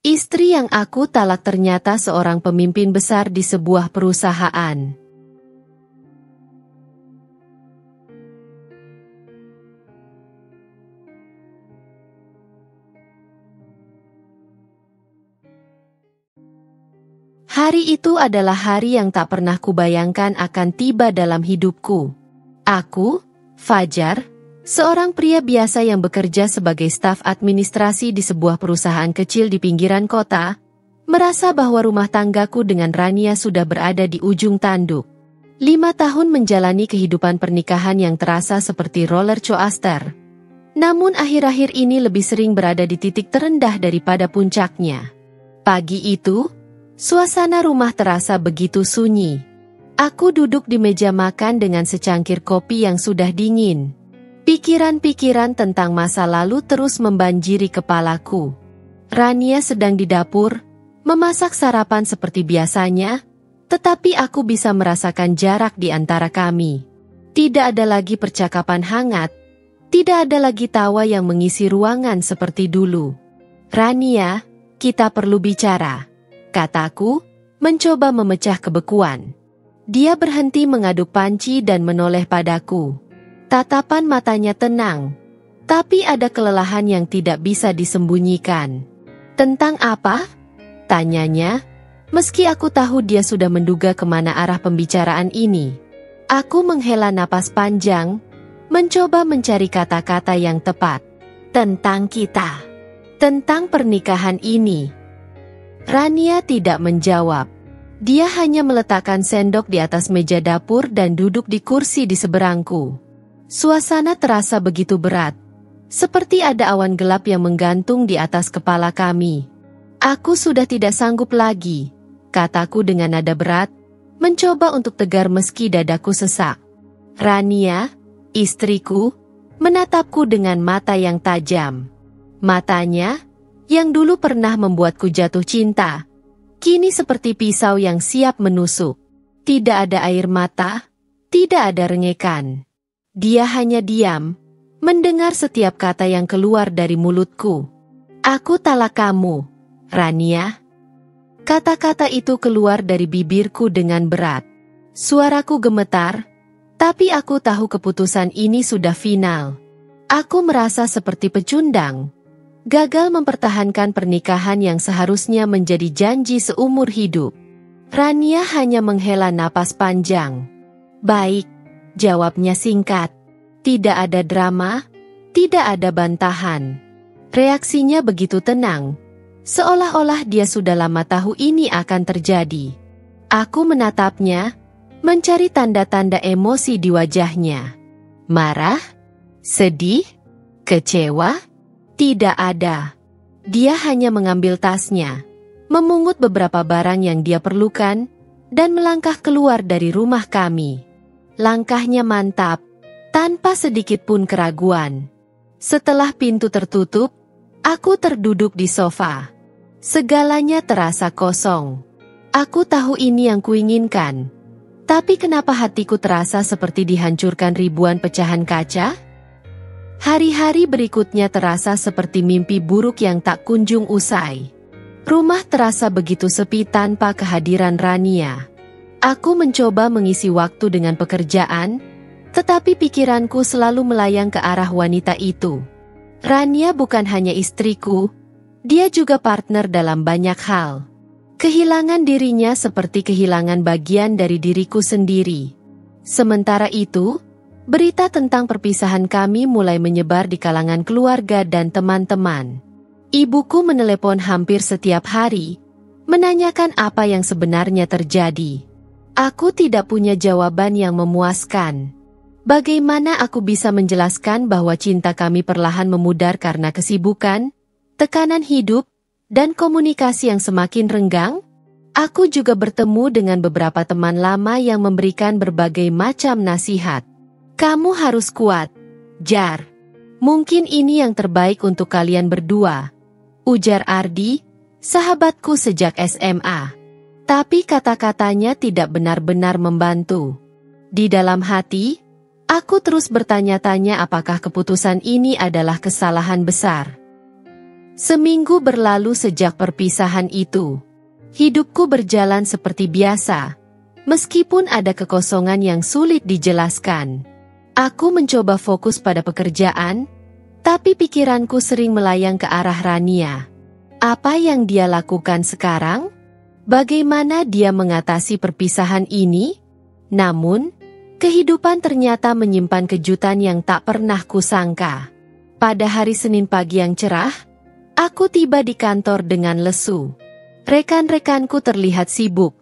Istri yang aku talak ternyata seorang pemimpin besar di sebuah perusahaan. Hari itu adalah hari yang tak pernah kubayangkan akan tiba dalam hidupku. Aku, Fajar, seorang pria biasa yang bekerja sebagai staf administrasi di sebuah perusahaan kecil di pinggiran kota, merasa bahwa rumah tanggaku dengan Rania sudah berada di ujung tanduk. 5 tahun menjalani kehidupan pernikahan yang terasa seperti roller coaster. Namun akhir-akhir ini lebih sering berada di titik terendah daripada puncaknya. Pagi itu, suasana rumah terasa begitu sunyi. Aku duduk di meja makan dengan secangkir kopi yang sudah dingin. Pikiran-pikiran tentang masa lalu terus membanjiri kepalaku. Rania sedang di dapur, memasak sarapan seperti biasanya, tetapi aku bisa merasakan jarak di antara kami. Tidak ada lagi percakapan hangat, tidak ada lagi tawa yang mengisi ruangan seperti dulu. Rania, kita perlu bicara, kataku, mencoba memecah kebekuan. Dia berhenti mengaduk panci dan menoleh padaku. Tatapan matanya tenang, tapi ada kelelahan yang tidak bisa disembunyikan. Tentang apa? Tanyanya, meski aku tahu dia sudah menduga kemana arah pembicaraan ini. Aku menghela napas panjang, mencoba mencari kata-kata yang tepat. Tentang kita. Tentang pernikahan ini. Rania tidak menjawab. Dia hanya meletakkan sendok di atas meja dapur dan duduk di kursi di seberangku. Suasana terasa begitu berat, seperti ada awan gelap yang menggantung di atas kepala kami. Aku sudah tidak sanggup lagi, kataku dengan nada berat, mencoba untuk tegar meski dadaku sesak. Rania, istriku, menatapku dengan mata yang tajam. Matanya, yang dulu pernah membuatku jatuh cinta, kini seperti pisau yang siap menusuk. Tidak ada air mata, tidak ada rengekan. Dia hanya diam, mendengar setiap kata yang keluar dari mulutku. Aku talak kamu, Rania. Kata-kata itu keluar dari bibirku dengan berat. Suaraku gemetar, tapi aku tahu keputusan ini sudah final. Aku merasa seperti pecundang, gagal mempertahankan pernikahan yang seharusnya menjadi janji seumur hidup. Rania hanya menghela napas panjang. Baik, jawabnya singkat. Tidak ada drama, tidak ada bantahan. Reaksinya begitu tenang, seolah-olah dia sudah lama tahu ini akan terjadi. Aku menatapnya, mencari tanda-tanda emosi di wajahnya. Marah? Sedih? Kecewa? Tidak ada. Dia hanya mengambil tasnya, memungut beberapa barang yang dia perlukan, dan melangkah keluar dari rumah kami. Langkahnya mantap, tanpa sedikit pun keraguan. Setelah pintu tertutup, aku terduduk di sofa. Segalanya terasa kosong. Aku tahu ini yang kuinginkan. Tapi kenapa hatiku terasa seperti dihancurkan ribuan pecahan kaca? Hari-hari berikutnya terasa seperti mimpi buruk yang tak kunjung usai. Rumah terasa begitu sepi tanpa kehadiran Rania. Aku mencoba mengisi waktu dengan pekerjaan, tetapi pikiranku selalu melayang ke arah wanita itu. Rania bukan hanya istriku, dia juga partner dalam banyak hal. Kehilangan dirinya seperti kehilangan bagian dari diriku sendiri. Sementara itu, berita tentang perpisahan kami mulai menyebar di kalangan keluarga dan teman-teman. Ibuku menelepon hampir setiap hari, menanyakan apa yang sebenarnya terjadi. Aku tidak punya jawaban yang memuaskan. Bagaimana aku bisa menjelaskan bahwa cinta kami perlahan memudar karena kesibukan, tekanan hidup, dan komunikasi yang semakin renggang? Aku juga bertemu dengan beberapa teman lama yang memberikan berbagai macam nasihat. Kamu harus kuat, Jar. Mungkin ini yang terbaik untuk kalian berdua, ujar Ardi, sahabatku sejak SMA. Tapi kata-katanya tidak benar-benar membantu. Di dalam hati, aku terus bertanya-tanya apakah keputusan ini adalah kesalahan besar. Seminggu berlalu sejak perpisahan itu. Hidupku berjalan seperti biasa, meskipun ada kekosongan yang sulit dijelaskan. Aku mencoba fokus pada pekerjaan, tapi pikiranku sering melayang ke arah Rania. Apa yang dia lakukan sekarang? Bagaimana dia mengatasi perpisahan ini? Namun, kehidupan ternyata menyimpan kejutan yang tak pernah kusangka. Pada hari Senin pagi yang cerah, aku tiba di kantor dengan lesu. Rekan-rekanku terlihat sibuk,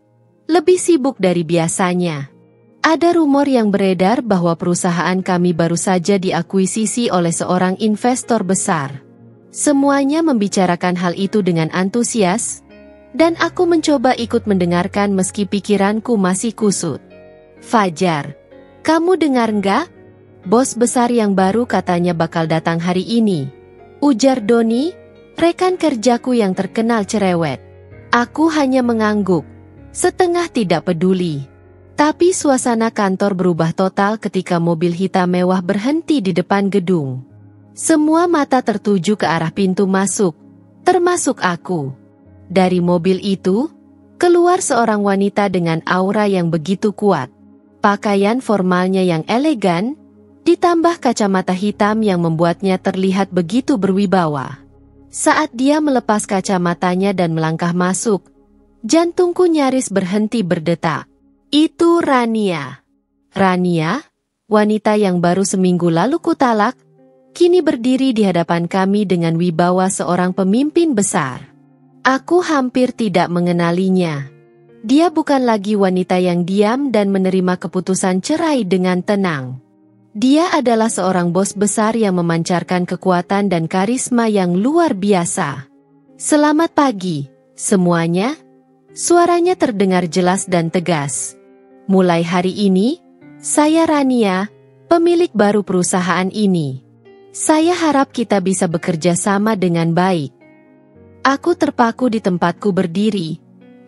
lebih sibuk dari biasanya. Ada rumor yang beredar bahwa perusahaan kami baru saja diakuisisi oleh seorang investor besar. Semuanya membicarakan hal itu dengan antusias, dan aku mencoba ikut mendengarkan meski pikiranku masih kusut. Fajar, kamu dengar nggak? Bos besar yang baru katanya bakal datang hari ini, ujar Doni, rekan kerjaku yang terkenal cerewet. Aku hanya mengangguk, setengah tidak peduli. Tapi suasana kantor berubah total ketika mobil hitam mewah berhenti di depan gedung. Semua mata tertuju ke arah pintu masuk, termasuk aku. Dari mobil itu, keluar seorang wanita dengan aura yang begitu kuat. Pakaian formalnya yang elegan, ditambah kacamata hitam yang membuatnya terlihat begitu berwibawa. Saat dia melepas kacamatanya dan melangkah masuk, jantungku nyaris berhenti berdetak. Itu Rania. Rania, wanita yang baru seminggu lalu kutalak, kini berdiri di hadapan kami dengan wibawa seorang pemimpin besar. Aku hampir tidak mengenalinya. Dia bukan lagi wanita yang diam dan menerima keputusan cerai dengan tenang. Dia adalah seorang bos besar yang memancarkan kekuatan dan karisma yang luar biasa. Selamat pagi, semuanya. Suaranya terdengar jelas dan tegas. Mulai hari ini, saya Rania, pemilik baru perusahaan ini. Saya harap kita bisa bekerja sama dengan baik. Aku terpaku di tempatku berdiri,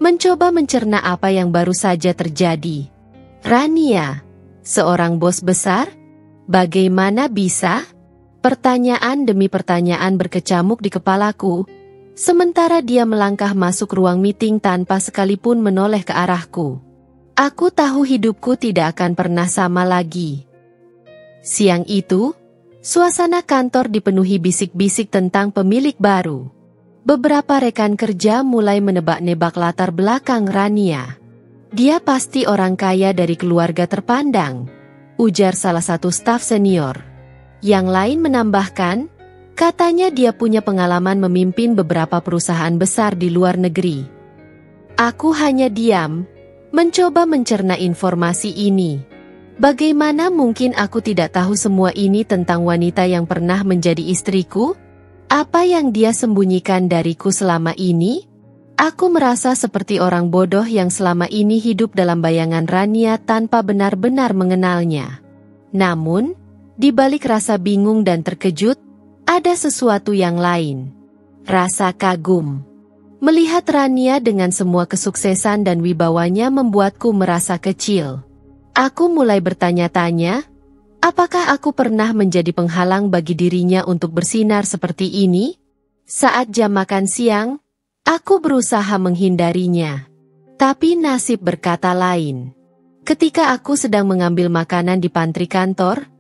mencoba mencerna apa yang baru saja terjadi. Rania, seorang bos besar? Bagaimana bisa? Pertanyaan demi pertanyaan berkecamuk di kepalaku, sementara dia melangkah masuk ruang meeting tanpa sekalipun menoleh ke arahku. Aku tahu hidupku tidak akan pernah sama lagi. Siang itu, suasana kantor dipenuhi bisik-bisik tentang pemilik baru. Beberapa rekan kerja mulai menebak-nebak latar belakang Rania. Dia pasti orang kaya dari keluarga terpandang, ujar salah satu staf senior. Yang lain menambahkan, katanya dia punya pengalaman memimpin beberapa perusahaan besar di luar negeri. Aku hanya diam, mencoba mencerna informasi ini. Bagaimana mungkin aku tidak tahu semua ini tentang wanita yang pernah menjadi istriku? Apa yang dia sembunyikan dariku selama ini? Aku merasa seperti orang bodoh yang selama ini hidup dalam bayangan Rania tanpa benar-benar mengenalnya. Namun, di balik rasa bingung dan terkejut, ada sesuatu yang lain. Rasa kagum. Melihat Rania dengan semua kesuksesan dan wibawanya membuatku merasa kecil. Aku mulai bertanya-tanya, apakah aku pernah menjadi penghalang bagi dirinya untuk bersinar seperti ini? Saat jam makan siang, aku berusaha menghindarinya. Tapi nasib berkata lain. Ketika aku sedang mengambil makanan di pantry kantor,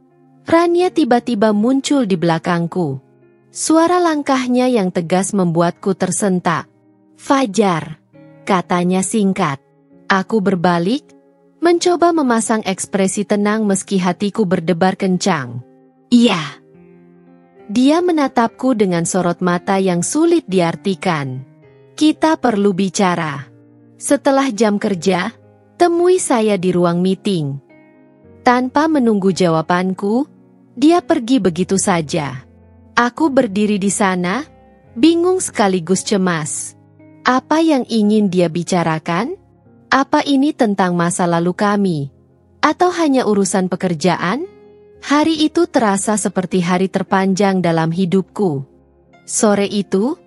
Rania tiba-tiba muncul di belakangku. Suara langkahnya yang tegas membuatku tersentak. Fajar, katanya singkat. Aku berbalik, mencoba memasang ekspresi tenang meski hatiku berdebar kencang. Iya. Dia menatapku dengan sorot mata yang sulit diartikan. Kita perlu bicara. Setelah jam kerja, temui saya di ruang meeting. Tanpa menunggu jawabanku, dia pergi begitu saja. Aku berdiri di sana, bingung sekaligus cemas. Apa yang ingin dia bicarakan? Apa ini tentang masa lalu kami? Atau hanya urusan pekerjaan? Hari itu terasa seperti hari terpanjang dalam hidupku. Sore itu,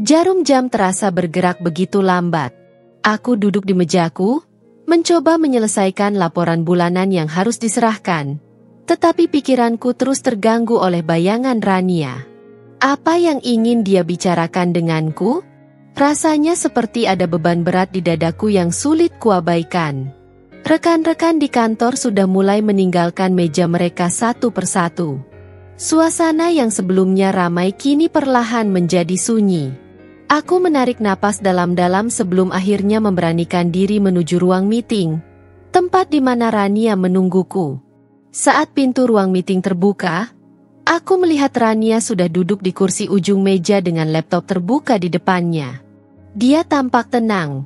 jarum jam terasa bergerak begitu lambat. Aku duduk di mejaku, mencoba menyelesaikan laporan bulanan yang harus diserahkan. Tetapi pikiranku terus terganggu oleh bayangan Rania. Apa yang ingin dia bicarakan denganku? Rasanya seperti ada beban berat di dadaku yang sulit kuabaikan. Rekan-rekan di kantor sudah mulai meninggalkan meja mereka satu persatu. Suasana yang sebelumnya ramai kini perlahan menjadi sunyi. Aku menarik napas dalam-dalam sebelum akhirnya memberanikan diri menuju ruang meeting, tempat di mana Rania menungguku. Saat pintu ruang meeting terbuka, aku melihat Rania sudah duduk di kursi ujung meja dengan laptop terbuka di depannya. Dia tampak tenang,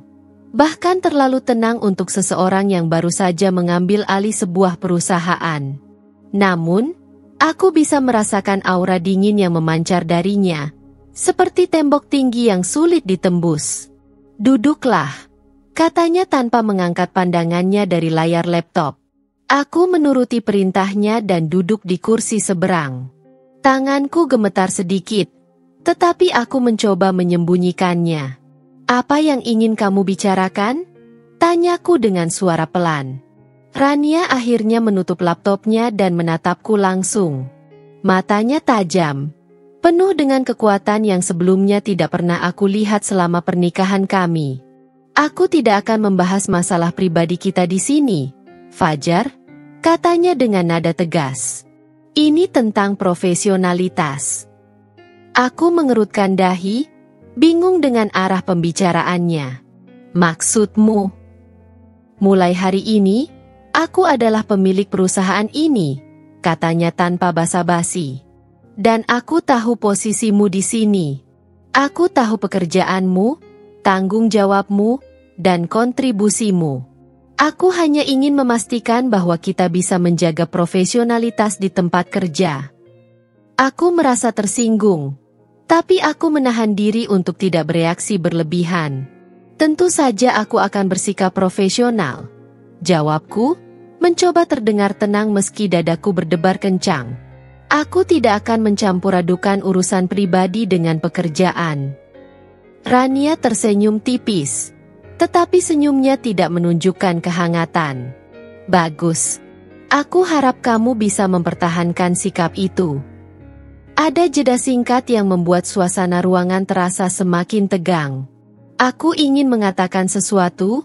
bahkan terlalu tenang untuk seseorang yang baru saja mengambil alih sebuah perusahaan. Namun, aku bisa merasakan aura dingin yang memancar darinya, seperti tembok tinggi yang sulit ditembus. "Duduklah," katanya tanpa mengangkat pandangannya dari layar laptop. Aku menuruti perintahnya dan duduk di kursi seberang. Tanganku gemetar sedikit, tetapi aku mencoba menyembunyikannya. "Apa yang ingin kamu bicarakan?" tanyaku dengan suara pelan. Rania akhirnya menutup laptopnya dan menatapku langsung. Matanya tajam, penuh dengan kekuatan yang sebelumnya tidak pernah aku lihat selama pernikahan kami. "Aku tidak akan membahas masalah pribadi kita di sini, Fajar," katanya dengan nada tegas. "Ini tentang profesionalitas." Aku mengerutkan dahi, bingung dengan arah pembicaraannya. "Maksudmu?" "Mulai hari ini, aku adalah pemilik perusahaan ini," katanya tanpa basa-basi. "Dan aku tahu posisimu di sini. Aku tahu pekerjaanmu, tanggung jawabmu, dan kontribusimu. Aku hanya ingin memastikan bahwa kita bisa menjaga profesionalitas di tempat kerja." Aku merasa tersinggung, tapi aku menahan diri untuk tidak bereaksi berlebihan. "Tentu saja aku akan bersikap profesional," jawabku, mencoba terdengar tenang meski dadaku berdebar kencang. "Aku tidak akan mencampur-adukan urusan pribadi dengan pekerjaan." Rania tersenyum tipis, tetapi senyumnya tidak menunjukkan kehangatan. "Bagus. Aku harap kamu bisa mempertahankan sikap itu." Ada jeda singkat yang membuat suasana ruangan terasa semakin tegang. Aku ingin mengatakan sesuatu,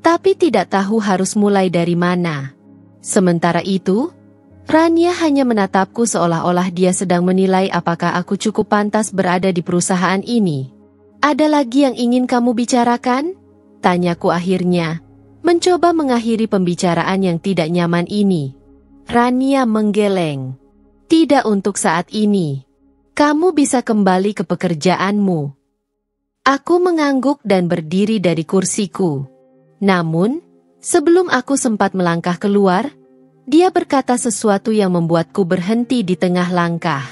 tapi tidak tahu harus mulai dari mana. Sementara itu, Rania hanya menatapku seolah-olah dia sedang menilai apakah aku cukup pantas berada di perusahaan ini. "Ada lagi yang ingin kamu bicarakan?" tanyaku akhirnya, mencoba mengakhiri pembicaraan yang tidak nyaman ini. Rania menggeleng. "Tidak untuk saat ini. Kamu bisa kembali ke pekerjaanmu." Aku mengangguk dan berdiri dari kursiku. Namun, sebelum aku sempat melangkah keluar, dia berkata sesuatu yang membuatku berhenti di tengah langkah.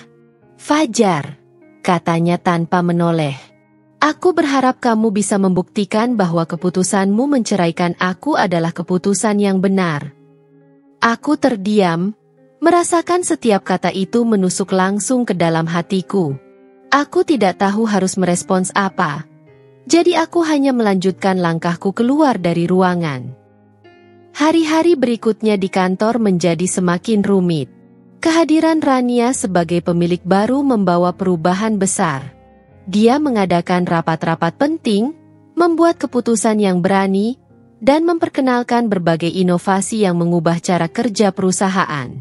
"Fajar," katanya tanpa menoleh. "Aku berharap kamu bisa membuktikan bahwa keputusanmu menceraikan aku adalah keputusan yang benar." Aku terdiam, merasakan setiap kata itu menusuk langsung ke dalam hatiku. Aku tidak tahu harus merespons apa. Jadi aku hanya melanjutkan langkahku keluar dari ruangan. Hari-hari berikutnya di kantor menjadi semakin rumit. Kehadiran Rania sebagai pemilik baru membawa perubahan besar. Dia mengadakan rapat-rapat penting, membuat keputusan yang berani, dan memperkenalkan berbagai inovasi yang mengubah cara kerja perusahaan.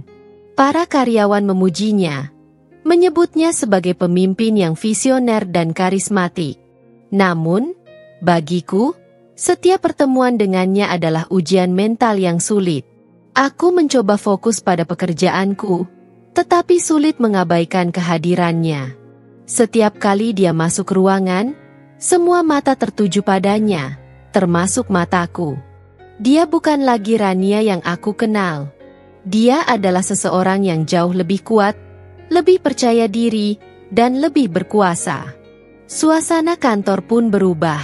Para karyawan memujinya, menyebutnya sebagai pemimpin yang visioner dan karismatik. Namun, bagiku, setiap pertemuan dengannya adalah ujian mental yang sulit. Aku mencoba fokus pada pekerjaanku, tetapi sulit mengabaikan kehadirannya. Setiap kali dia masuk ruangan, semua mata tertuju padanya, termasuk mataku. Dia bukan lagi Rania yang aku kenal. Dia adalah seseorang yang jauh lebih kuat, lebih percaya diri, dan lebih berkuasa. Suasana kantor pun berubah.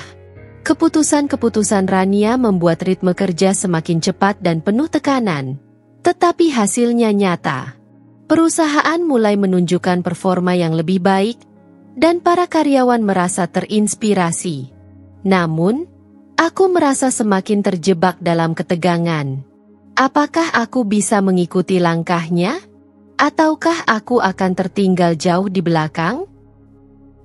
Keputusan-keputusan Rania membuat ritme kerja semakin cepat dan penuh tekanan. Tetapi hasilnya nyata. Perusahaan mulai menunjukkan performa yang lebih baik, dan para karyawan merasa terinspirasi. Namun, aku merasa semakin terjebak dalam ketegangan. Apakah aku bisa mengikuti langkahnya? Ataukah aku akan tertinggal jauh di belakang?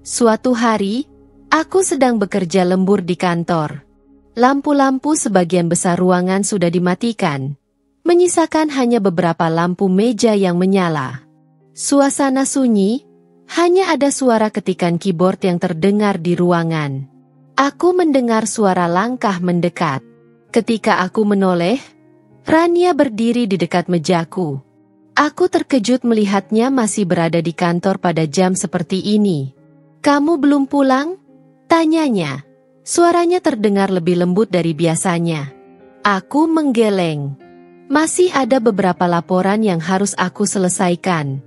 Suatu hari, aku sedang bekerja lembur di kantor. Lampu-lampu sebagian besar ruangan sudah dimatikan, menyisakan hanya beberapa lampu meja yang menyala. Suasana sunyi, hanya ada suara ketikan keyboard yang terdengar di ruangan. Aku mendengar suara langkah mendekat. Ketika aku menoleh, Rania berdiri di dekat mejaku. Aku terkejut melihatnya masih berada di kantor pada jam seperti ini. "Kamu belum pulang?" tanyanya. Suaranya terdengar lebih lembut dari biasanya. Aku menggeleng. Masih ada beberapa laporan yang harus aku selesaikan.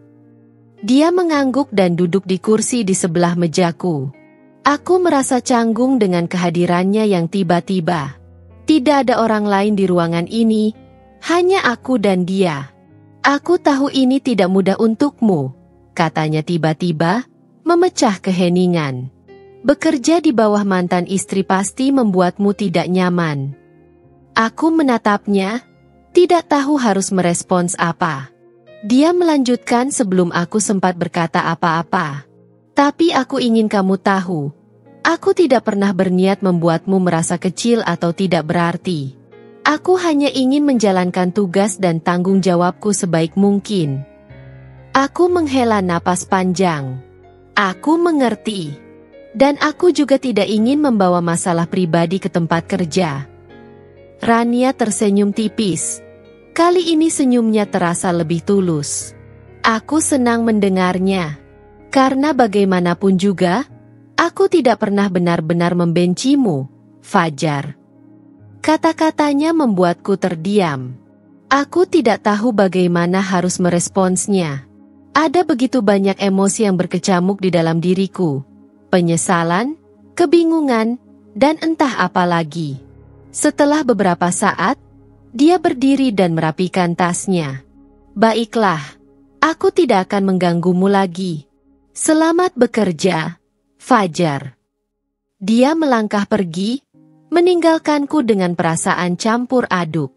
Dia mengangguk dan duduk di kursi di sebelah mejaku. Aku merasa canggung dengan kehadirannya yang tiba-tiba. Tidak ada orang lain di ruangan ini, hanya aku dan dia. "Aku tahu ini tidak mudah untukmu," katanya tiba-tiba, memecah keheningan. "Bekerja di bawah mantan istri pasti membuatmu tidak nyaman." Aku menatapnya, tidak tahu harus merespons apa. Dia melanjutkan sebelum aku sempat berkata apa-apa. "Tapi aku ingin kamu tahu, aku tidak pernah berniat membuatmu merasa kecil atau tidak berarti. Aku hanya ingin menjalankan tugas dan tanggung jawabku sebaik mungkin." Aku menghela napas panjang. Aku mengerti. Dan aku juga tidak ingin membawa masalah pribadi ke tempat kerja. Rania tersenyum tipis. Kali ini senyumnya terasa lebih tulus. Aku senang mendengarnya. Karena bagaimanapun juga, aku tidak pernah benar-benar membencimu, Fajar. Kata-katanya membuatku terdiam. Aku tidak tahu bagaimana harus meresponsnya. Ada begitu banyak emosi yang berkecamuk di dalam diriku. Penyesalan, kebingungan, dan entah apa lagi. Setelah beberapa saat, dia berdiri dan merapikan tasnya. "Baiklah, aku tidak akan mengganggumu lagi. Selamat bekerja, Fajar." Dia melangkah pergi, meninggalkanku dengan perasaan campur aduk.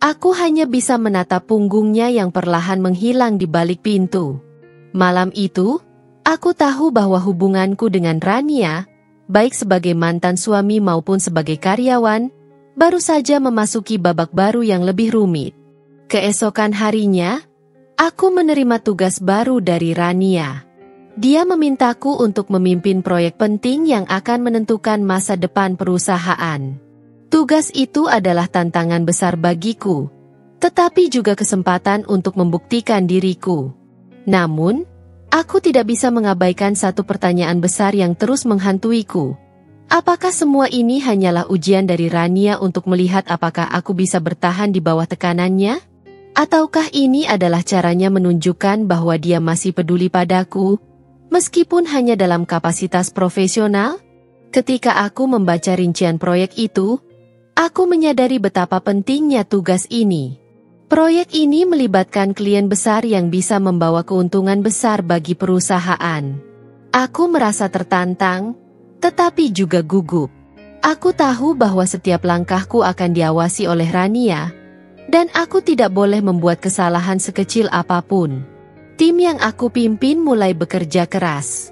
Aku hanya bisa menatap punggungnya yang perlahan menghilang di balik pintu. Malam itu, aku tahu bahwa hubunganku dengan Rania, baik sebagai mantan suami maupun sebagai karyawan, baru saja memasuki babak baru yang lebih rumit. Keesokan harinya, aku menerima tugas baru dari Rania. Dia memintaku untuk memimpin proyek penting yang akan menentukan masa depan perusahaan. Tugas itu adalah tantangan besar bagiku, tetapi juga kesempatan untuk membuktikan diriku. Namun, aku tidak bisa mengabaikan satu pertanyaan besar yang terus menghantuiku. Apakah semua ini hanyalah ujian dari Rania untuk melihat apakah aku bisa bertahan di bawah tekanannya? Ataukah ini adalah caranya menunjukkan bahwa dia masih peduli padaku, meskipun hanya dalam kapasitas profesional? Ketika aku membaca rincian proyek itu, aku menyadari betapa pentingnya tugas ini. Proyek ini melibatkan klien besar yang bisa membawa keuntungan besar bagi perusahaan. Aku merasa tertantang, tetapi juga gugup. Aku tahu bahwa setiap langkahku akan diawasi oleh Rania, dan aku tidak boleh membuat kesalahan sekecil apapun. Tim yang aku pimpin mulai bekerja keras.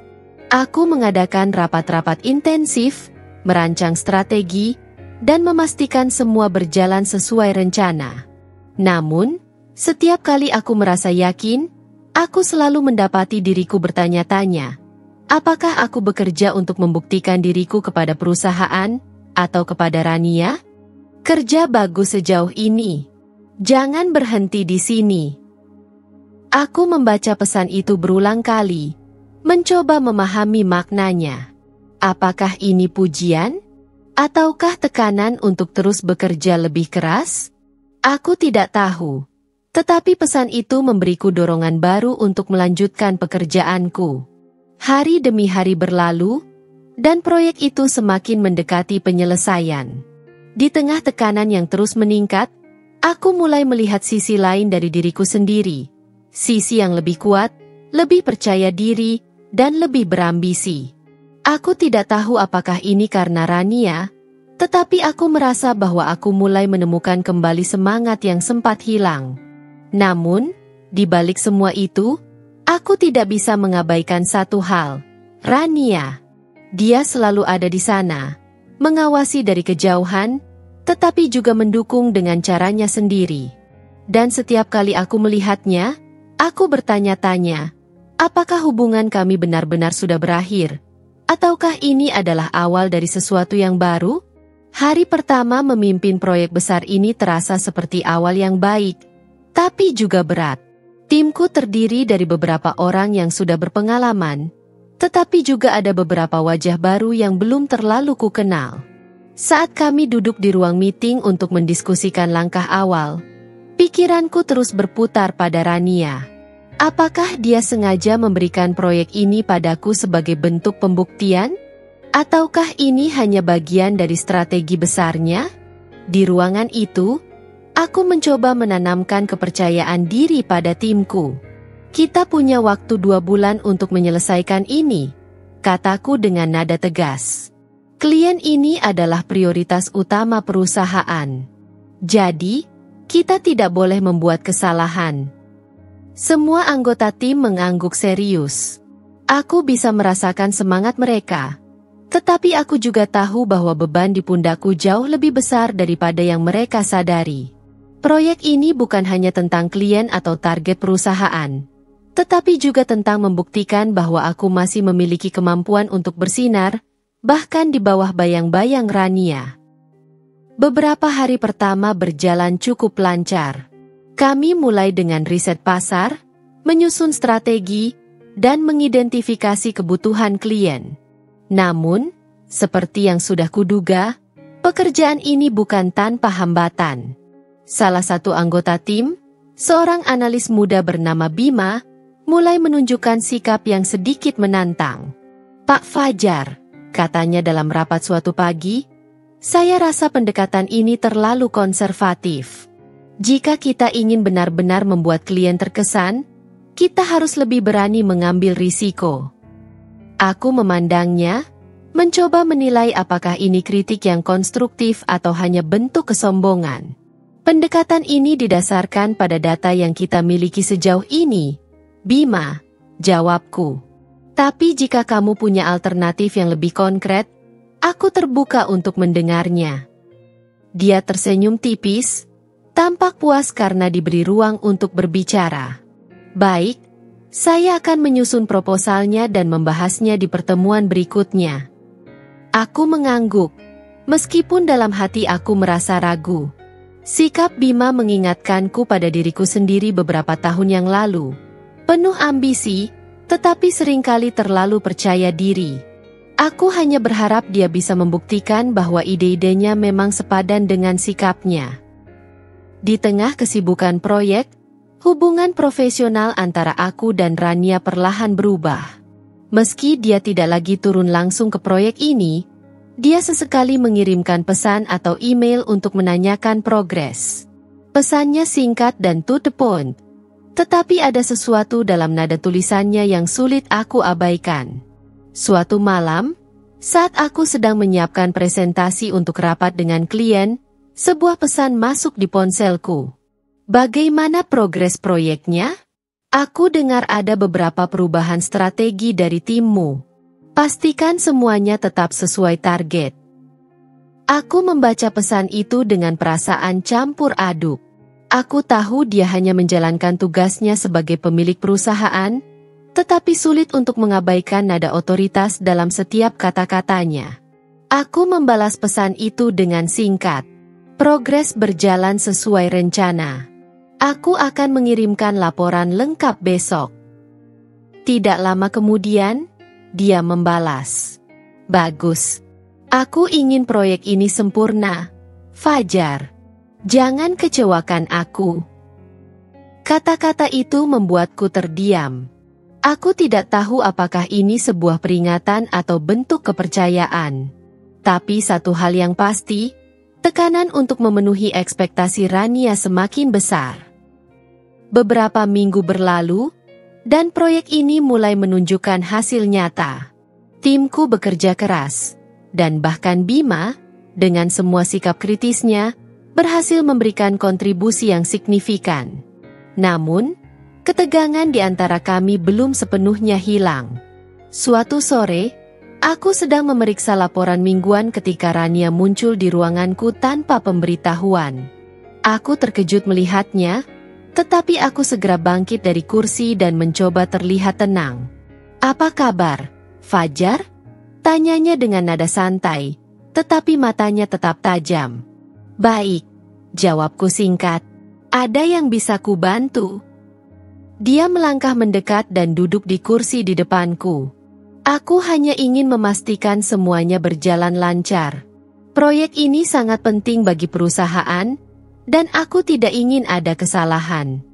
Aku mengadakan rapat-rapat intensif, merancang strategi, dan memastikan semua berjalan sesuai rencana. Namun, setiap kali aku merasa yakin, aku selalu mendapati diriku bertanya-tanya, apakah aku bekerja untuk membuktikan diriku kepada perusahaan atau kepada Rania? Kerja bagus sejauh ini. Jangan berhenti di sini. Aku membaca pesan itu berulang kali, mencoba memahami maknanya. Apakah ini pujian? Ataukah tekanan untuk terus bekerja lebih keras? Aku tidak tahu, tetapi pesan itu memberiku dorongan baru untuk melanjutkan pekerjaanku. Hari demi hari berlalu, dan proyek itu semakin mendekati penyelesaian. Di tengah tekanan yang terus meningkat, aku mulai melihat sisi lain dari diriku sendiri. Sisi yang lebih kuat, lebih percaya diri, dan lebih berambisi. Aku tidak tahu apakah ini karena Rania, tetapi aku merasa bahwa aku mulai menemukan kembali semangat yang sempat hilang. Namun, di balik semua itu, aku tidak bisa mengabaikan satu hal, Rania. Dia selalu ada di sana, mengawasi dari kejauhan, tetapi juga mendukung dengan caranya sendiri. Dan setiap kali aku melihatnya, aku bertanya-tanya, apakah hubungan kami benar-benar sudah berakhir? Ataukah ini adalah awal dari sesuatu yang baru? Hari pertama memimpin proyek besar ini terasa seperti awal yang baik, tapi juga berat. Timku terdiri dari beberapa orang yang sudah berpengalaman, tetapi juga ada beberapa wajah baru yang belum terlalu kukenal. Saat kami duduk di ruang meeting untuk mendiskusikan langkah awal, pikiranku terus berputar pada Rania. Apakah dia sengaja memberikan proyek ini padaku sebagai bentuk pembuktian? Ataukah ini hanya bagian dari strategi besarnya? Di ruangan itu, aku mencoba menanamkan kepercayaan diri pada timku. Kita punya waktu 2 bulan untuk menyelesaikan ini, kataku dengan nada tegas. Klien ini adalah prioritas utama perusahaan. Jadi, kita tidak boleh membuat kesalahan. Semua anggota tim mengangguk serius. Aku bisa merasakan semangat mereka. Tetapi aku juga tahu bahwa beban di pundakku jauh lebih besar daripada yang mereka sadari. Proyek ini bukan hanya tentang klien atau target perusahaan, tetapi juga tentang membuktikan bahwa aku masih memiliki kemampuan untuk bersinar, bahkan di bawah bayang-bayang Rania. Beberapa hari pertama berjalan cukup lancar. Kami mulai dengan riset pasar, menyusun strategi, dan mengidentifikasi kebutuhan klien. Namun, seperti yang sudah kuduga, pekerjaan ini bukan tanpa hambatan. Salah satu anggota tim, seorang analis muda bernama Bima, mulai menunjukkan sikap yang sedikit menantang. "Pak Fajar," katanya dalam rapat suatu pagi, "saya rasa pendekatan ini terlalu konservatif. Jika kita ingin benar-benar membuat klien terkesan, kita harus lebih berani mengambil risiko." Aku memandangnya, mencoba menilai apakah ini kritik yang konstruktif atau hanya bentuk kesombongan. Pendekatan ini didasarkan pada data yang kita miliki sejauh ini, Bima, jawabku. Tapi jika kamu punya alternatif yang lebih konkret, aku terbuka untuk mendengarnya. Dia tersenyum tipis, tampak puas karena diberi ruang untuk berbicara. "Baik, saya akan menyusun proposalnya dan membahasnya di pertemuan berikutnya." Aku mengangguk, meskipun dalam hati aku merasa ragu. Sikap Bima mengingatkanku pada diriku sendiri beberapa tahun yang lalu. Penuh ambisi, tetapi seringkali terlalu percaya diri. Aku hanya berharap dia bisa membuktikan bahwa ide-idenya memang sepadan dengan sikapnya. Di tengah kesibukan proyek, hubungan profesional antara aku dan Rania perlahan berubah. Meski dia tidak lagi turun langsung ke proyek ini, dia sesekali mengirimkan pesan atau email untuk menanyakan progres. Pesannya singkat dan to the point. Tetapi ada sesuatu dalam nada tulisannya yang sulit aku abaikan. Suatu malam, saat aku sedang menyiapkan presentasi untuk rapat dengan klien, sebuah pesan masuk di ponselku. "Bagaimana progres proyeknya? Aku dengar ada beberapa perubahan strategi dari timmu. Pastikan semuanya tetap sesuai target." Aku membaca pesan itu dengan perasaan campur aduk. Aku tahu dia hanya menjalankan tugasnya sebagai pemilik perusahaan, tetapi sulit untuk mengabaikan nada otoritas dalam setiap kata-katanya. Aku membalas pesan itu dengan singkat. "Progres berjalan sesuai rencana. Aku akan mengirimkan laporan lengkap besok." Tidak lama kemudian, dia membalas. "Bagus. Aku ingin proyek ini sempurna, Fajar. Jangan kecewakan aku." Kata-kata itu membuatku terdiam. Aku tidak tahu apakah ini sebuah peringatan atau bentuk kepercayaan. Tapi satu hal yang pasti, tekanan untuk memenuhi ekspektasi Rania semakin besar. Beberapa minggu berlalu, dan proyek ini mulai menunjukkan hasil nyata. Timku bekerja keras, dan bahkan Bima, dengan semua sikap kritisnya, berhasil memberikan kontribusi yang signifikan. Namun, ketegangan di antara kami belum sepenuhnya hilang. Suatu sore, Aku sedang memeriksa laporan mingguan ketika Rania muncul di ruanganku tanpa pemberitahuan. Aku terkejut melihatnya, tetapi aku segera bangkit dari kursi dan mencoba terlihat tenang. "Apa kabar, Fajar?" tanyanya dengan nada santai, tetapi matanya tetap tajam. "Baik," jawabku singkat. "Ada yang bisa kubantu?" Dia melangkah mendekat dan duduk di kursi di depanku. "Aku hanya ingin memastikan semuanya berjalan lancar. Proyek ini sangat penting bagi perusahaan, dan aku tidak ingin ada kesalahan."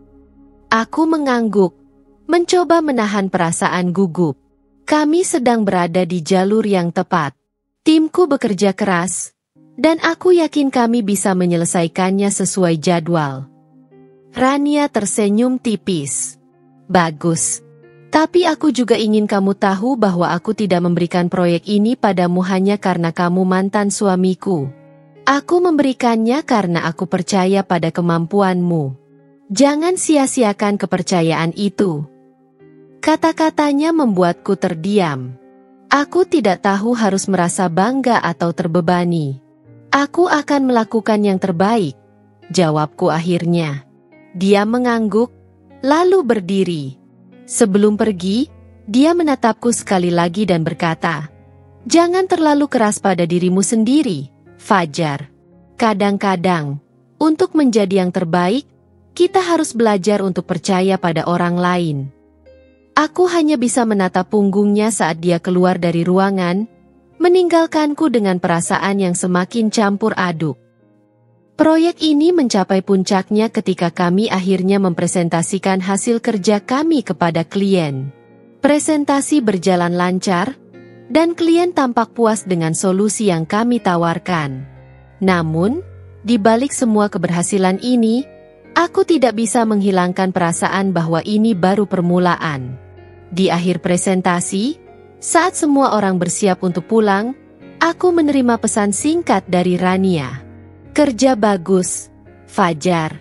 Aku mengangguk, mencoba menahan perasaan gugup. Kami sedang berada di jalur yang tepat. Timku bekerja keras, dan aku yakin kami bisa menyelesaikannya sesuai jadwal. Rania tersenyum tipis. "Bagus. Tapi aku juga ingin kamu tahu bahwa aku tidak memberikan proyek ini padamu hanya karena kamu mantan suamiku. Aku memberikannya karena aku percaya pada kemampuanmu. Jangan sia-siakan kepercayaan itu." Kata-katanya membuatku terdiam. Aku tidak tahu harus merasa bangga atau terbebani. "Aku akan melakukan yang terbaik," jawabku akhirnya. Dia mengangguk, lalu berdiri. Sebelum pergi, dia menatapku sekali lagi dan berkata, "Jangan terlalu keras pada dirimu sendiri, Fajar. Kadang-kadang, untuk menjadi yang terbaik, kita harus belajar untuk percaya pada orang lain." Aku hanya bisa menatap punggungnya saat dia keluar dari ruangan, meninggalkanku dengan perasaan yang semakin campur aduk. Proyek ini mencapai puncaknya ketika kami akhirnya mempresentasikan hasil kerja kami kepada klien. Presentasi berjalan lancar, dan klien tampak puas dengan solusi yang kami tawarkan. Namun, di balik semua keberhasilan ini, aku tidak bisa menghilangkan perasaan bahwa ini baru permulaan. Di akhir presentasi, saat semua orang bersiap untuk pulang, aku menerima pesan singkat dari Rania. "Kerja bagus, Fajar.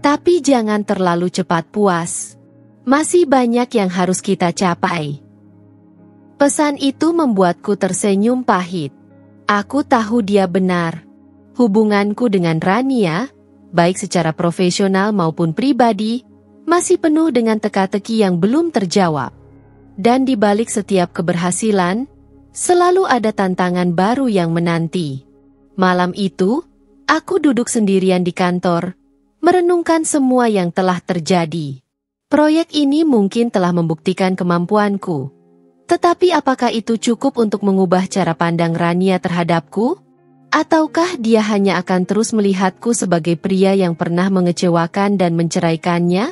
Tapi jangan terlalu cepat puas. Masih banyak yang harus kita capai." Pesan itu membuatku tersenyum pahit. Aku tahu dia benar. Hubunganku dengan Rania, baik secara profesional maupun pribadi, masih penuh dengan teka-teki yang belum terjawab. Dan di balik setiap keberhasilan, selalu ada tantangan baru yang menanti. Malam itu, aku duduk sendirian di kantor, merenungkan semua yang telah terjadi. Proyek ini mungkin telah membuktikan kemampuanku. Tetapi apakah itu cukup untuk mengubah cara pandang Rania terhadapku? Ataukah dia hanya akan terus melihatku sebagai pria yang pernah mengecewakan dan menceraikannya?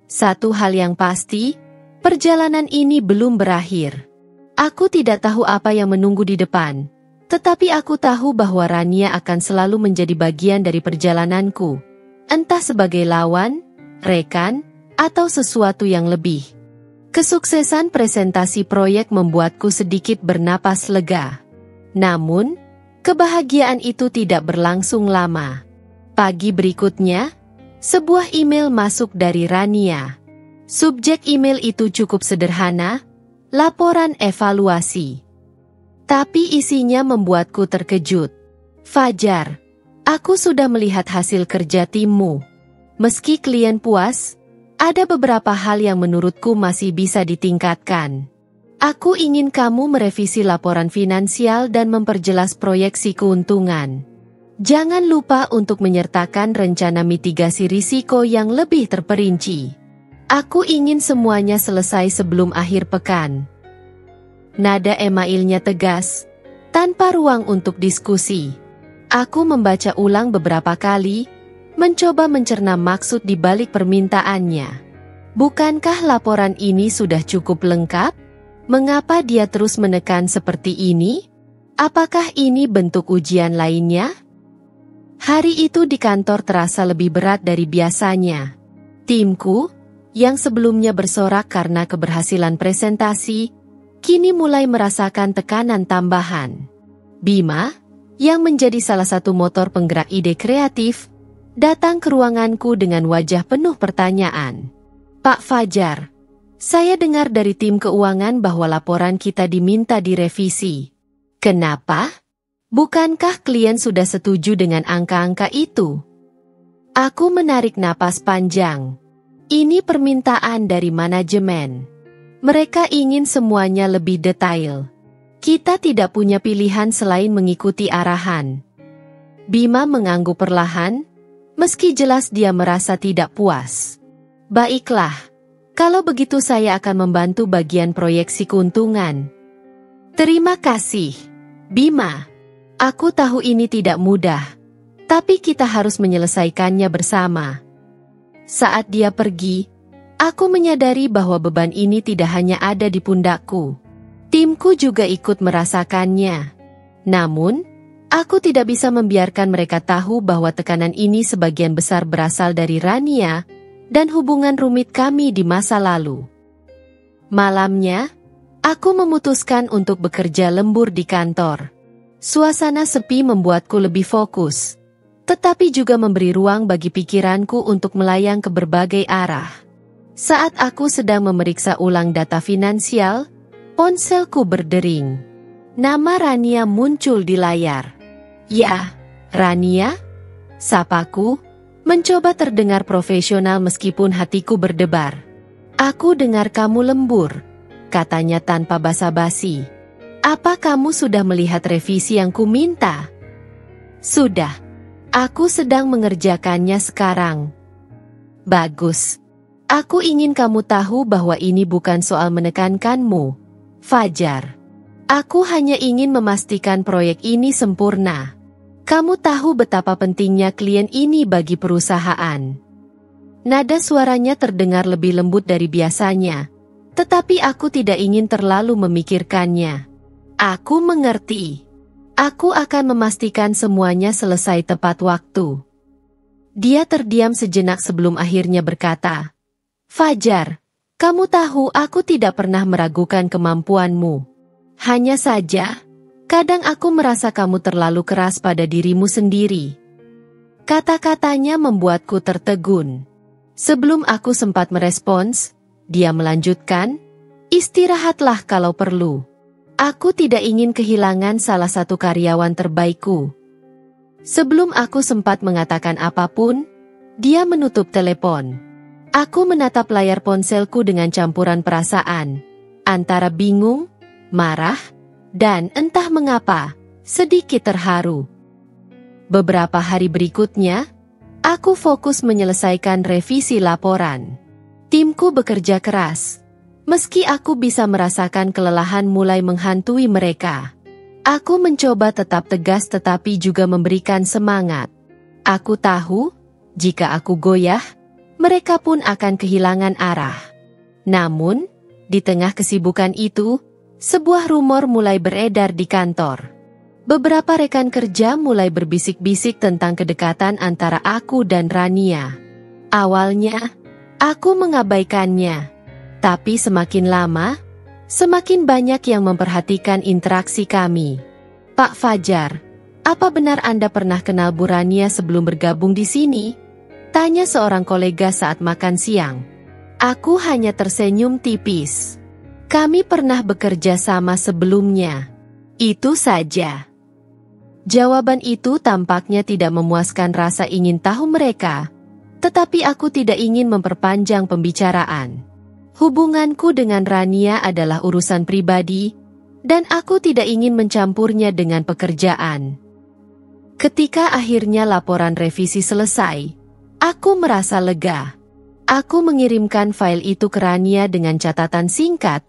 Satu hal yang pasti, perjalanan ini belum berakhir. Aku tidak tahu apa yang menunggu di depan, tetapi aku tahu bahwa Rania akan selalu menjadi bagian dari perjalananku, entah sebagai lawan, rekan, atau sesuatu yang lebih. Kesuksesan presentasi proyek membuatku sedikit bernapas lega. Namun, kebahagiaan itu tidak berlangsung lama. Pagi berikutnya, sebuah email masuk dari Rania. Subjek email itu cukup sederhana, laporan evaluasi. Tapi isinya membuatku terkejut. "Fajar, aku sudah melihat hasil kerja timmu. Meski klien puas, ada beberapa hal yang menurutku masih bisa ditingkatkan. Aku ingin kamu merevisi laporan finansial dan memperjelas proyeksi keuntungan. Jangan lupa untuk menyertakan rencana mitigasi risiko yang lebih terperinci. Aku ingin semuanya selesai sebelum akhir pekan." Nada emailnya tegas, tanpa ruang untuk diskusi. Aku membaca ulang beberapa kali, mencoba mencerna maksud di balik permintaannya. Bukankah laporan ini sudah cukup lengkap? Mengapa dia terus menekan seperti ini? Apakah ini bentuk ujian lainnya? Hari itu di kantor terasa lebih berat dari biasanya. Timku, yang sebelumnya bersorak karena keberhasilan presentasi, kini mulai merasakan tekanan tambahan. Bima, yang menjadi salah satu motor penggerak ide kreatif, datang ke ruanganku dengan wajah penuh pertanyaan. "Pak Fajar, Saya dengar dari tim keuangan bahwa laporan kita diminta direvisi. Kenapa? Bukankah klien sudah setuju dengan angka-angka itu? Aku menarik napas panjang. Ini permintaan dari manajemen. Mereka ingin semuanya lebih detail. Kita tidak punya pilihan selain mengikuti arahan. Bima mengangguk perlahan, meski jelas dia merasa tidak puas. Baiklah, kalau begitu saya akan membantu bagian proyeksi keuntungan. Terima kasih, Bima. Aku tahu ini tidak mudah, tapi kita harus menyelesaikannya bersama. Saat dia pergi, aku menyadari bahwa beban ini tidak hanya ada di pundakku. Timku juga ikut merasakannya. Namun, aku tidak bisa membiarkan mereka tahu bahwa tekanan ini sebagian besar berasal dari Rania dan hubungan rumit kami di masa lalu. Malamnya, aku memutuskan untuk bekerja lembur di kantor. Suasana sepi membuatku lebih fokus, tetapi juga memberi ruang bagi pikiranku untuk melayang ke berbagai arah. Saat aku sedang memeriksa ulang data finansial, ponselku berdering. Nama Rania muncul di layar. Ya, Rania? Sapaku, mencoba terdengar profesional meskipun hatiku berdebar. Aku dengar kamu lembur, katanya tanpa basa-basi. Apa kamu sudah melihat revisi yang kuminta? Sudah. Aku sedang mengerjakannya sekarang. Bagus. Aku ingin kamu tahu bahwa ini bukan soal menekankanmu, Fajar. Aku hanya ingin memastikan proyek ini sempurna. Kamu tahu betapa pentingnya klien ini bagi perusahaan. Nada suaranya terdengar lebih lembut dari biasanya, tetapi aku tidak ingin terlalu memikirkannya. Aku mengerti. Aku akan memastikan semuanya selesai tepat waktu. Dia terdiam sejenak sebelum akhirnya berkata, Fajar, kamu tahu aku tidak pernah meragukan kemampuanmu. Hanya saja, kadang aku merasa kamu terlalu keras pada dirimu sendiri. Kata-katanya membuatku tertegun. Sebelum aku sempat merespons, dia melanjutkan, istirahatlah kalau perlu. Aku tidak ingin kehilangan salah satu karyawan terbaikku. Sebelum aku sempat mengatakan apapun, dia menutup telepon. Aku menatap layar ponselku dengan campuran perasaan, antara bingung, marah, dan entah mengapa, sedikit terharu. Beberapa hari berikutnya, aku fokus menyelesaikan revisi laporan. Timku bekerja keras. Meski aku bisa merasakan kelelahan mulai menghantui mereka. Aku mencoba tetap tegas tetapi juga memberikan semangat. Aku tahu, jika aku goyah, mereka pun akan kehilangan arah. Namun, di tengah kesibukan itu, sebuah rumor mulai beredar di kantor. Beberapa rekan kerja mulai berbisik-bisik tentang kedekatan antara aku dan Rania. Awalnya, aku mengabaikannya. Tapi semakin lama, semakin banyak yang memperhatikan interaksi kami. Pak Fajar, apa benar Anda pernah kenal Bu Rania sebelum bergabung di sini? Tanya seorang kolega saat makan siang. Aku hanya tersenyum tipis. Kami pernah bekerja sama sebelumnya. Itu saja. Jawaban itu tampaknya tidak memuaskan rasa ingin tahu mereka, tetapi aku tidak ingin memperpanjang pembicaraan. Hubunganku dengan Rania adalah urusan pribadi, dan aku tidak ingin mencampurnya dengan pekerjaan. Ketika akhirnya laporan revisi selesai, aku merasa lega. Aku mengirimkan file itu ke Rania dengan catatan singkat,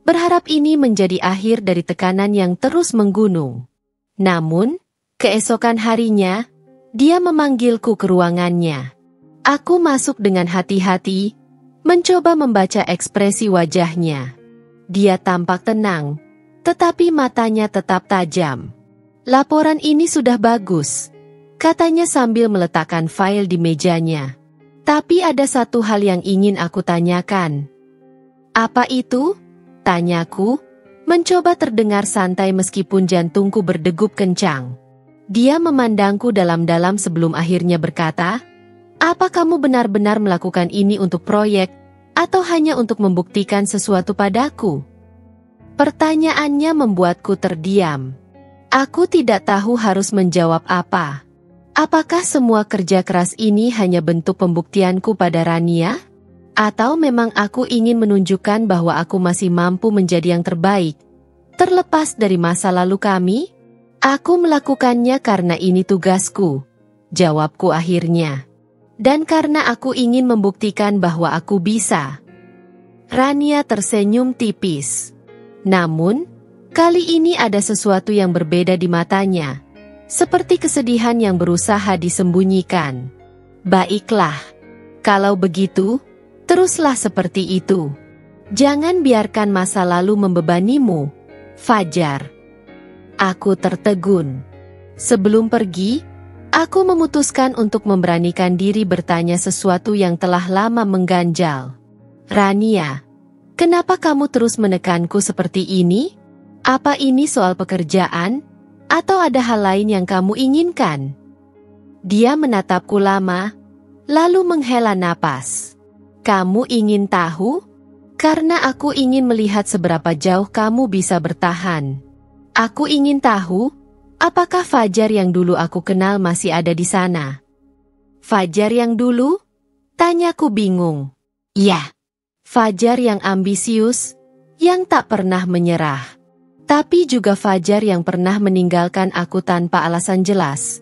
berharap ini menjadi akhir dari tekanan yang terus menggunung. Namun, keesokan harinya, dia memanggilku ke ruangannya. Aku masuk dengan hati-hati, mencoba membaca ekspresi wajahnya. Dia tampak tenang, tetapi matanya tetap tajam. Laporan ini sudah bagus, katanya sambil meletakkan file di mejanya. Tapi ada satu hal yang ingin aku tanyakan. Apa itu? Tanyaku, mencoba terdengar santai meskipun jantungku berdegup kencang. Dia memandangku dalam-dalam sebelum akhirnya berkata, apa kamu benar-benar melakukan ini untuk proyek, Atau hanya untuk membuktikan sesuatu padaku? Pertanyaannya membuatku terdiam. Aku tidak tahu harus menjawab apa. Apakah semua kerja keras ini hanya bentuk pembuktianku pada Rania? Atau memang aku ingin menunjukkan bahwa aku masih mampu menjadi yang terbaik, terlepas dari masa lalu kami? Aku melakukannya karena ini tugasku, jawabku akhirnya. Dan karena aku ingin membuktikan bahwa aku bisa. Rania tersenyum tipis. Namun, kali ini ada sesuatu yang berbeda di matanya. Seperti kesedihan yang berusaha disembunyikan. Baiklah. Kalau begitu, teruslah seperti itu. Jangan biarkan masa lalu membebanimu, Fajar. Aku tertegun. Sebelum pergi, aku memutuskan untuk memberanikan diri bertanya sesuatu yang telah lama mengganjal. Rania, kenapa kamu terus menekanku seperti ini? Apa ini soal pekerjaan? Atau ada hal lain yang kamu inginkan? Dia menatapku lama, lalu menghela napas. Kamu ingin tahu? Karena aku ingin melihat seberapa jauh kamu bisa bertahan. Aku ingin tahu, apakah Fajar yang dulu aku kenal masih ada di sana? Fajar yang dulu? Tanyaku bingung. Ya, Fajar yang ambisius, yang tak pernah menyerah. Tapi juga Fajar yang pernah meninggalkan aku tanpa alasan jelas.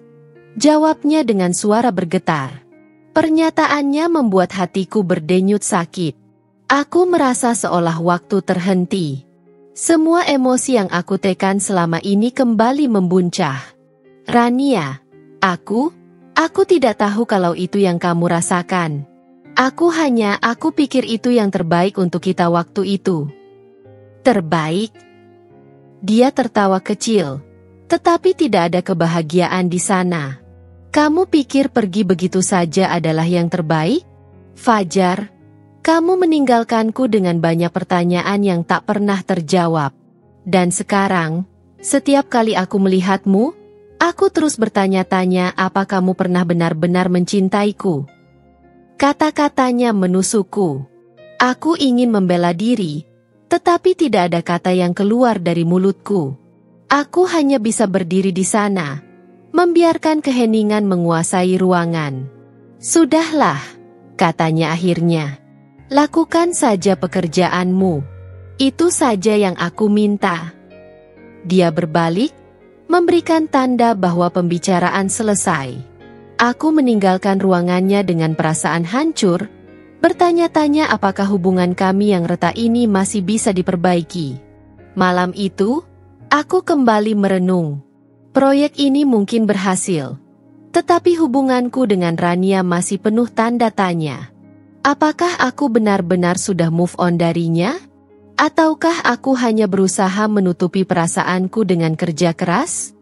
Jawabnya dengan suara bergetar. Pernyataannya membuat hatiku berdenyut sakit. Aku merasa seolah waktu terhenti. Semua emosi yang aku tekan selama ini kembali membuncah. Rania, aku tidak tahu kalau itu yang kamu rasakan. Aku pikir itu yang terbaik untuk kita waktu itu. Terbaik? Dia tertawa kecil, tetapi tidak ada kebahagiaan di sana. Kamu pikir pergi begitu saja adalah yang terbaik? Fajar, kamu meninggalkanku dengan banyak pertanyaan yang tak pernah terjawab. Dan sekarang, setiap kali aku melihatmu, aku terus bertanya-tanya apa kamu pernah benar-benar mencintaiku. Kata-katanya menusukku. Aku ingin membela diri, tetapi tidak ada kata yang keluar dari mulutku. Aku hanya bisa berdiri di sana, membiarkan keheningan menguasai ruangan. Sudahlah, katanya akhirnya. Lakukan saja pekerjaanmu. Itu saja yang aku minta. Dia berbalik, memberikan tanda bahwa pembicaraan selesai. Aku meninggalkan ruangannya dengan perasaan hancur, bertanya-tanya apakah hubungan kami yang retak ini masih bisa diperbaiki. Malam itu, aku kembali merenung. Proyek ini mungkin berhasil, tetapi hubunganku dengan Rania masih penuh tanda tanya. Apakah aku benar-benar sudah move on darinya? Ataukah aku hanya berusaha menutupi perasaanku dengan kerja keras?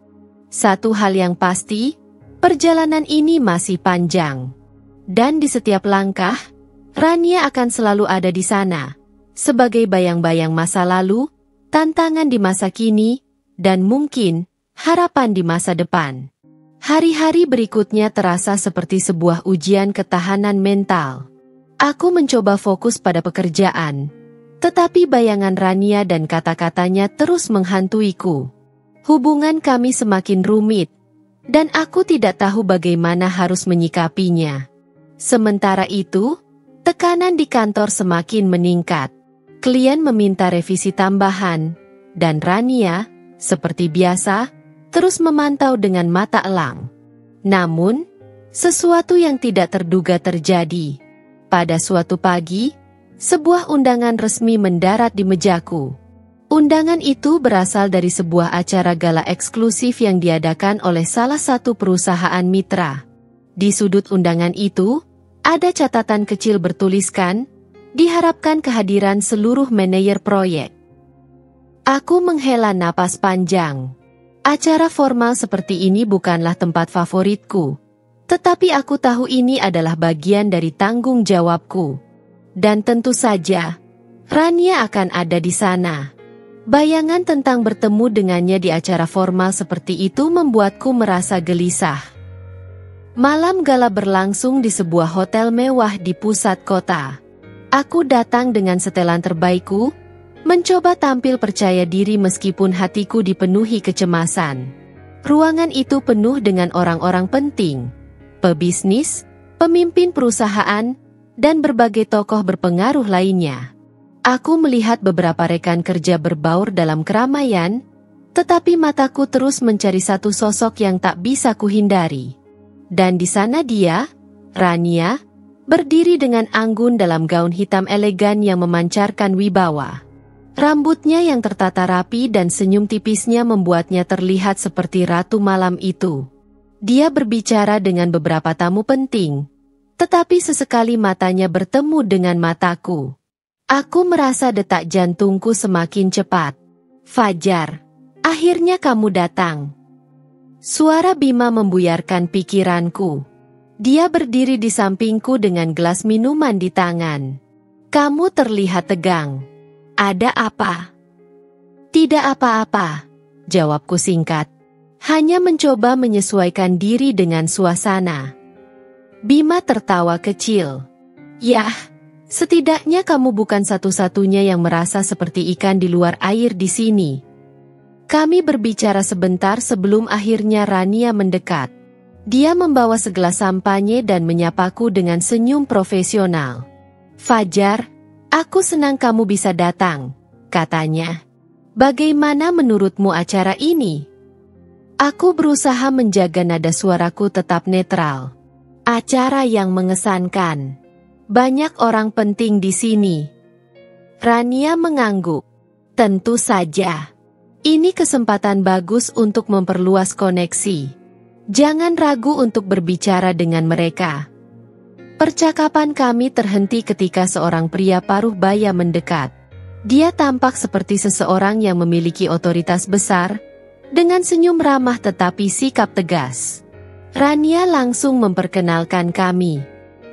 Satu hal yang pasti, perjalanan ini masih panjang. Dan di setiap langkah, Rania akan selalu ada di sana, sebagai bayang-bayang masa lalu, tantangan di masa kini, dan mungkin harapan di masa depan. Hari-hari berikutnya terasa seperti sebuah ujian ketahanan mental. Aku mencoba fokus pada pekerjaan, tetapi bayangan Rania dan kata-katanya terus menghantuiku. Hubungan kami semakin rumit, dan aku tidak tahu bagaimana harus menyikapinya. Sementara itu, tekanan di kantor semakin meningkat. Klien meminta revisi tambahan, dan Rania, seperti biasa, terus memantau dengan mata elang. Namun, sesuatu yang tidak terduga terjadi. Pada suatu pagi, sebuah undangan resmi mendarat di mejaku. Undangan itu berasal dari sebuah acara gala eksklusif yang diadakan oleh salah satu perusahaan mitra. Di sudut undangan itu, ada catatan kecil bertuliskan, diharapkan kehadiran seluruh manajer proyek. Aku menghela napas panjang. Acara formal seperti ini bukanlah tempat favoritku. Tetapi aku tahu ini adalah bagian dari tanggung jawabku. Dan tentu saja, Rania akan ada di sana. Bayangan tentang bertemu dengannya di acara formal seperti itu membuatku merasa gelisah. Malam gala berlangsung di sebuah hotel mewah di pusat kota. Aku datang dengan setelan terbaikku, mencoba tampil percaya diri meskipun hatiku dipenuhi kecemasan. Ruangan itu penuh dengan orang-orang penting, pebisnis, pemimpin perusahaan, dan berbagai tokoh berpengaruh lainnya. Aku melihat beberapa rekan kerja berbaur dalam keramaian, tetapi mataku terus mencari satu sosok yang tak bisa kuhindari. Dan di sana dia, Rania, berdiri dengan anggun dalam gaun hitam elegan yang memancarkan wibawa. Rambutnya yang tertata rapi dan senyum tipisnya membuatnya terlihat seperti ratu malam itu. Dia berbicara dengan beberapa tamu penting, tetapi sesekali matanya bertemu dengan mataku. Aku merasa detak jantungku semakin cepat. Fajar, akhirnya kamu datang. Suara Bima membuyarkan pikiranku. Dia berdiri di sampingku dengan gelas minuman di tangan. Kamu terlihat tegang. Ada apa? Tidak apa-apa, jawabku singkat. Hanya mencoba menyesuaikan diri dengan suasana. Bima tertawa kecil. Yah, setidaknya kamu bukan satu-satunya yang merasa seperti ikan di luar air di sini. Kami berbicara sebentar sebelum akhirnya Rania mendekat. Dia membawa segelas sampanye dan menyapaku dengan senyum profesional. Fajar, aku senang kamu bisa datang, katanya. Bagaimana menurutmu acara ini? Aku berusaha menjaga nada suaraku tetap netral. Acara yang mengesankan. Banyak orang penting di sini. Rania mengangguk. Tentu saja. Ini kesempatan bagus untuk memperluas koneksi. Jangan ragu untuk berbicara dengan mereka. Percakapan kami terhenti ketika seorang pria paruh baya mendekat. Dia tampak seperti seseorang yang memiliki otoritas besar, dengan senyum ramah tetapi sikap tegas. Rania langsung memperkenalkan kami.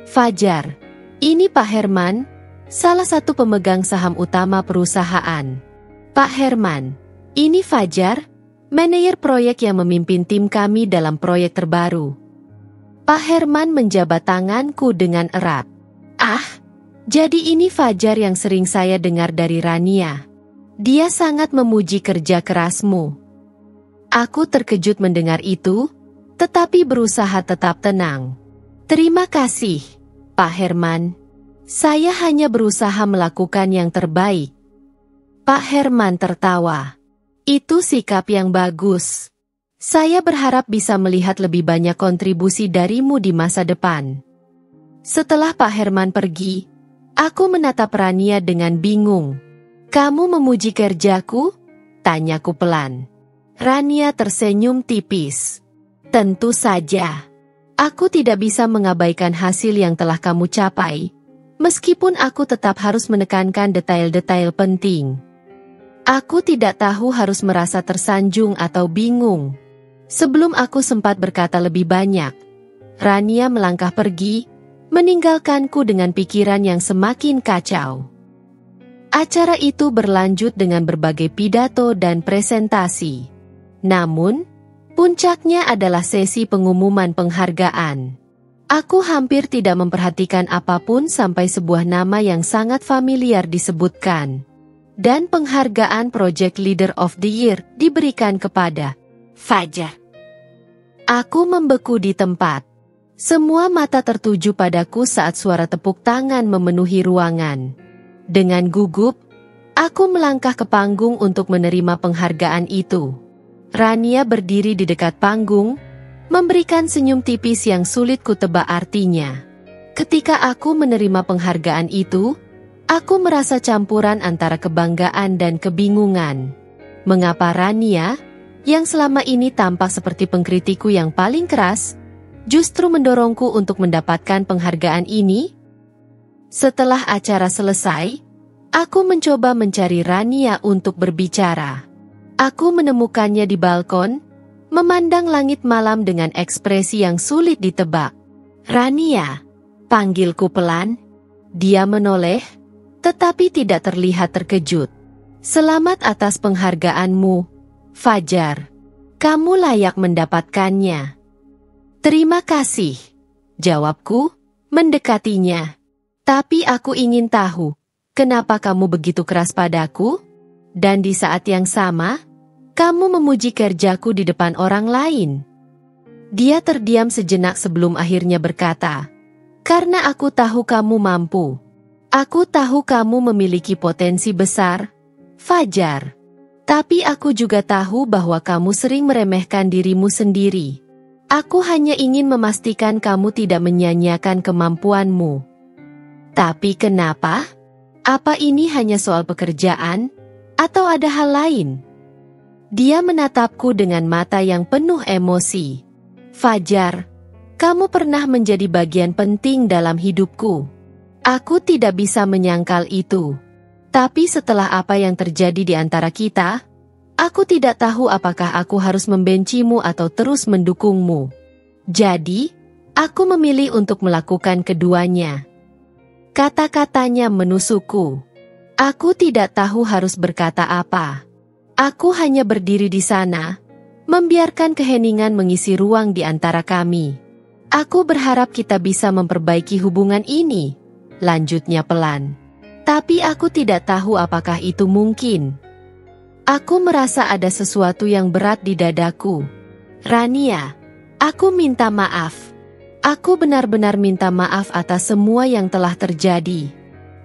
Fajar, ini Pak Herman, salah satu pemegang saham utama perusahaan. Pak Herman, ini Fajar, manajer proyek yang memimpin tim kami dalam proyek terbaru. Pak Herman menjabat tanganku dengan erat. Ah, jadi ini Fajar yang sering saya dengar dari Rania. Dia sangat memuji kerja kerasmu. Aku terkejut mendengar itu, tetapi berusaha tetap tenang. Terima kasih, Pak Herman. Saya hanya berusaha melakukan yang terbaik. Pak Herman tertawa. Itu sikap yang bagus. Saya berharap bisa melihat lebih banyak kontribusi darimu di masa depan. Setelah Pak Herman pergi, aku menatap Rania dengan bingung. Kamu memuji kerjaku? Tanyaku pelan. Rania tersenyum tipis. Tentu saja. Aku tidak bisa mengabaikan hasil yang telah kamu capai, meskipun aku tetap harus menekankan detail-detail penting. Aku tidak tahu harus merasa tersanjung atau bingung. Sebelum aku sempat berkata lebih banyak, Rania melangkah pergi, meninggalkanku dengan pikiran yang semakin kacau. Acara itu berlanjut dengan berbagai pidato dan presentasi. Namun, puncaknya adalah sesi pengumuman penghargaan. Aku hampir tidak memperhatikan apapun sampai sebuah nama yang sangat familiar disebutkan. Dan penghargaan Project Leader of the Year diberikan kepada Fajar. Aku membeku di tempat. Semua mata tertuju padaku saat suara tepuk tangan memenuhi ruangan. Dengan gugup, aku melangkah ke panggung untuk menerima penghargaan itu. Rania berdiri di dekat panggung, memberikan senyum tipis yang sulit kutebak artinya. Ketika aku menerima penghargaan itu, aku merasa campuran antara kebanggaan dan kebingungan. Mengapa Rania, yang selama ini tampak seperti pengkritiku yang paling keras, justru mendorongku untuk mendapatkan penghargaan ini? Setelah acara selesai, aku mencoba mencari Rania untuk berbicara. Aku menemukannya di balkon, memandang langit malam dengan ekspresi yang sulit ditebak. Rania, panggilku pelan. Dia menoleh, tetapi tidak terlihat terkejut. Selamat atas penghargaanmu, Fajar. Kamu layak mendapatkannya. Terima kasih, jawabku, mendekatinya. Tapi aku ingin tahu, kenapa kamu begitu keras padaku? Dan di saat yang sama, kamu memuji kerjaku di depan orang lain." Dia terdiam sejenak sebelum akhirnya berkata, "Karena aku tahu kamu mampu. Aku tahu kamu memiliki potensi besar, Fajar. Tapi aku juga tahu bahwa kamu sering meremehkan dirimu sendiri. Aku hanya ingin memastikan kamu tidak menyia-nyiakan kemampuanmu." "Tapi kenapa? Apa ini hanya soal pekerjaan, atau ada hal lain?" Dia menatapku dengan mata yang penuh emosi. "Fajar, kamu pernah menjadi bagian penting dalam hidupku. Aku tidak bisa menyangkal itu. Tapi setelah apa yang terjadi di antara kita, aku tidak tahu apakah aku harus membencimu atau terus mendukungmu. Jadi, aku memilih untuk melakukan keduanya." Kata-katanya menusukku. Aku tidak tahu harus berkata apa. Aku hanya berdiri di sana, membiarkan keheningan mengisi ruang di antara kami. "Aku berharap kita bisa memperbaiki hubungan ini," lanjutnya pelan. "Tapi aku tidak tahu apakah itu mungkin. Aku merasa ada sesuatu yang berat di dadaku. Rania, aku minta maaf. Aku benar-benar minta maaf atas semua yang telah terjadi.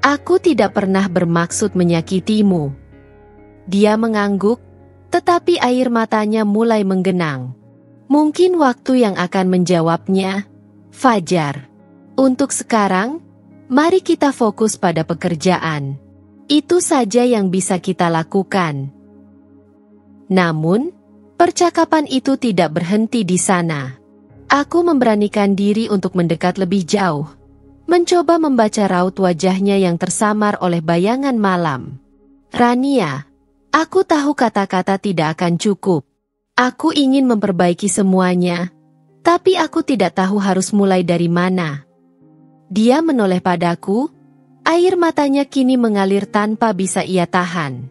Aku tidak pernah bermaksud menyakitimu." Dia mengangguk, tetapi air matanya mulai menggenang. "Mungkin waktu yang akan menjawabnya, Fajar. Untuk sekarang, mari kita fokus pada pekerjaan. Itu saja yang bisa kita lakukan." Namun, percakapan itu tidak berhenti di sana. Aku memberanikan diri untuk mendekat lebih jauh, mencoba membaca raut wajahnya yang tersamar oleh bayangan malam. "Rania, aku tahu kata-kata tidak akan cukup. Aku ingin memperbaiki semuanya, tapi aku tidak tahu harus mulai dari mana." Dia menoleh padaku, air matanya kini mengalir tanpa bisa ia tahan.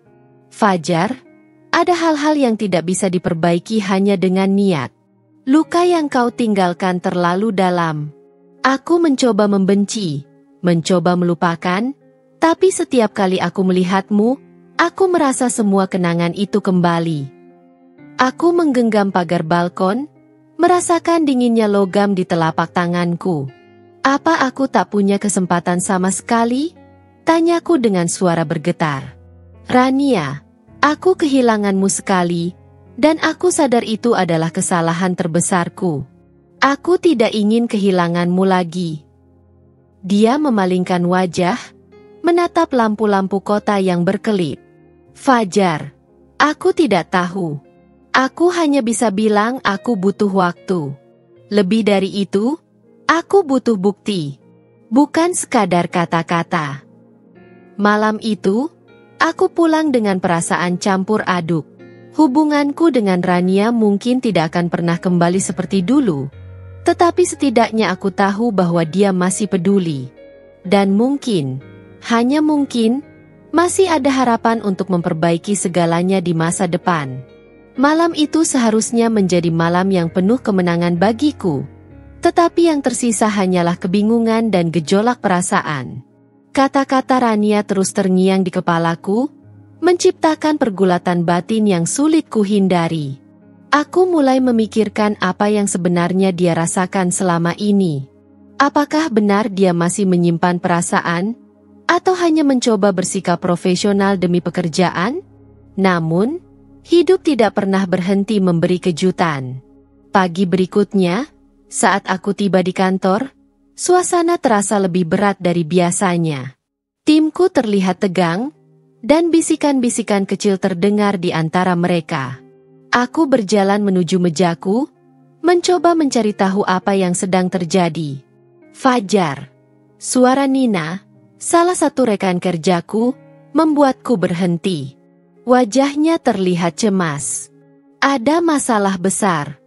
"Fajar, ada hal-hal yang tidak bisa diperbaiki hanya dengan niat. Luka yang kau tinggalkan terlalu dalam. Aku mencoba membenci, mencoba melupakan, tapi setiap kali aku melihatmu, aku merasa semua kenangan itu kembali." Aku menggenggam pagar balkon, merasakan dinginnya logam di telapak tanganku. "Apa aku tak punya kesempatan sama sekali?" tanyaku dengan suara bergetar. "Rania, aku kehilanganmu sekali, dan aku sadar itu adalah kesalahan terbesarku. Aku tidak ingin kehilanganmu lagi." Dia memalingkan wajah, menatap lampu-lampu kota yang berkelip. "Fajar, aku tidak tahu. Aku hanya bisa bilang aku butuh waktu. Lebih dari itu, aku butuh bukti, bukan sekadar kata-kata." Malam itu, aku pulang dengan perasaan campur aduk. Hubunganku dengan Rania mungkin tidak akan pernah kembali seperti dulu, tetapi setidaknya aku tahu bahwa dia masih peduli. Dan mungkin, hanya mungkin, masih ada harapan untuk memperbaiki segalanya di masa depan. Malam itu seharusnya menjadi malam yang penuh kemenangan bagiku, tetapi yang tersisa hanyalah kebingungan dan gejolak perasaan. Kata-kata Rania terus terngiang di kepalaku, menciptakan pergulatan batin yang sulit kuhindari. Aku mulai memikirkan apa yang sebenarnya dia rasakan selama ini. Apakah benar dia masih menyimpan perasaan, atau hanya mencoba bersikap profesional demi pekerjaan? Namun, hidup tidak pernah berhenti memberi kejutan. Pagi berikutnya, saat aku tiba di kantor, suasana terasa lebih berat dari biasanya. Timku terlihat tegang, dan bisikan-bisikan kecil terdengar di antara mereka. Aku berjalan menuju mejaku, mencoba mencari tahu apa yang sedang terjadi. "Fajar," suara Nina, salah satu rekan kerjaku, membuatku berhenti. Wajahnya terlihat cemas. "Ada masalah besar.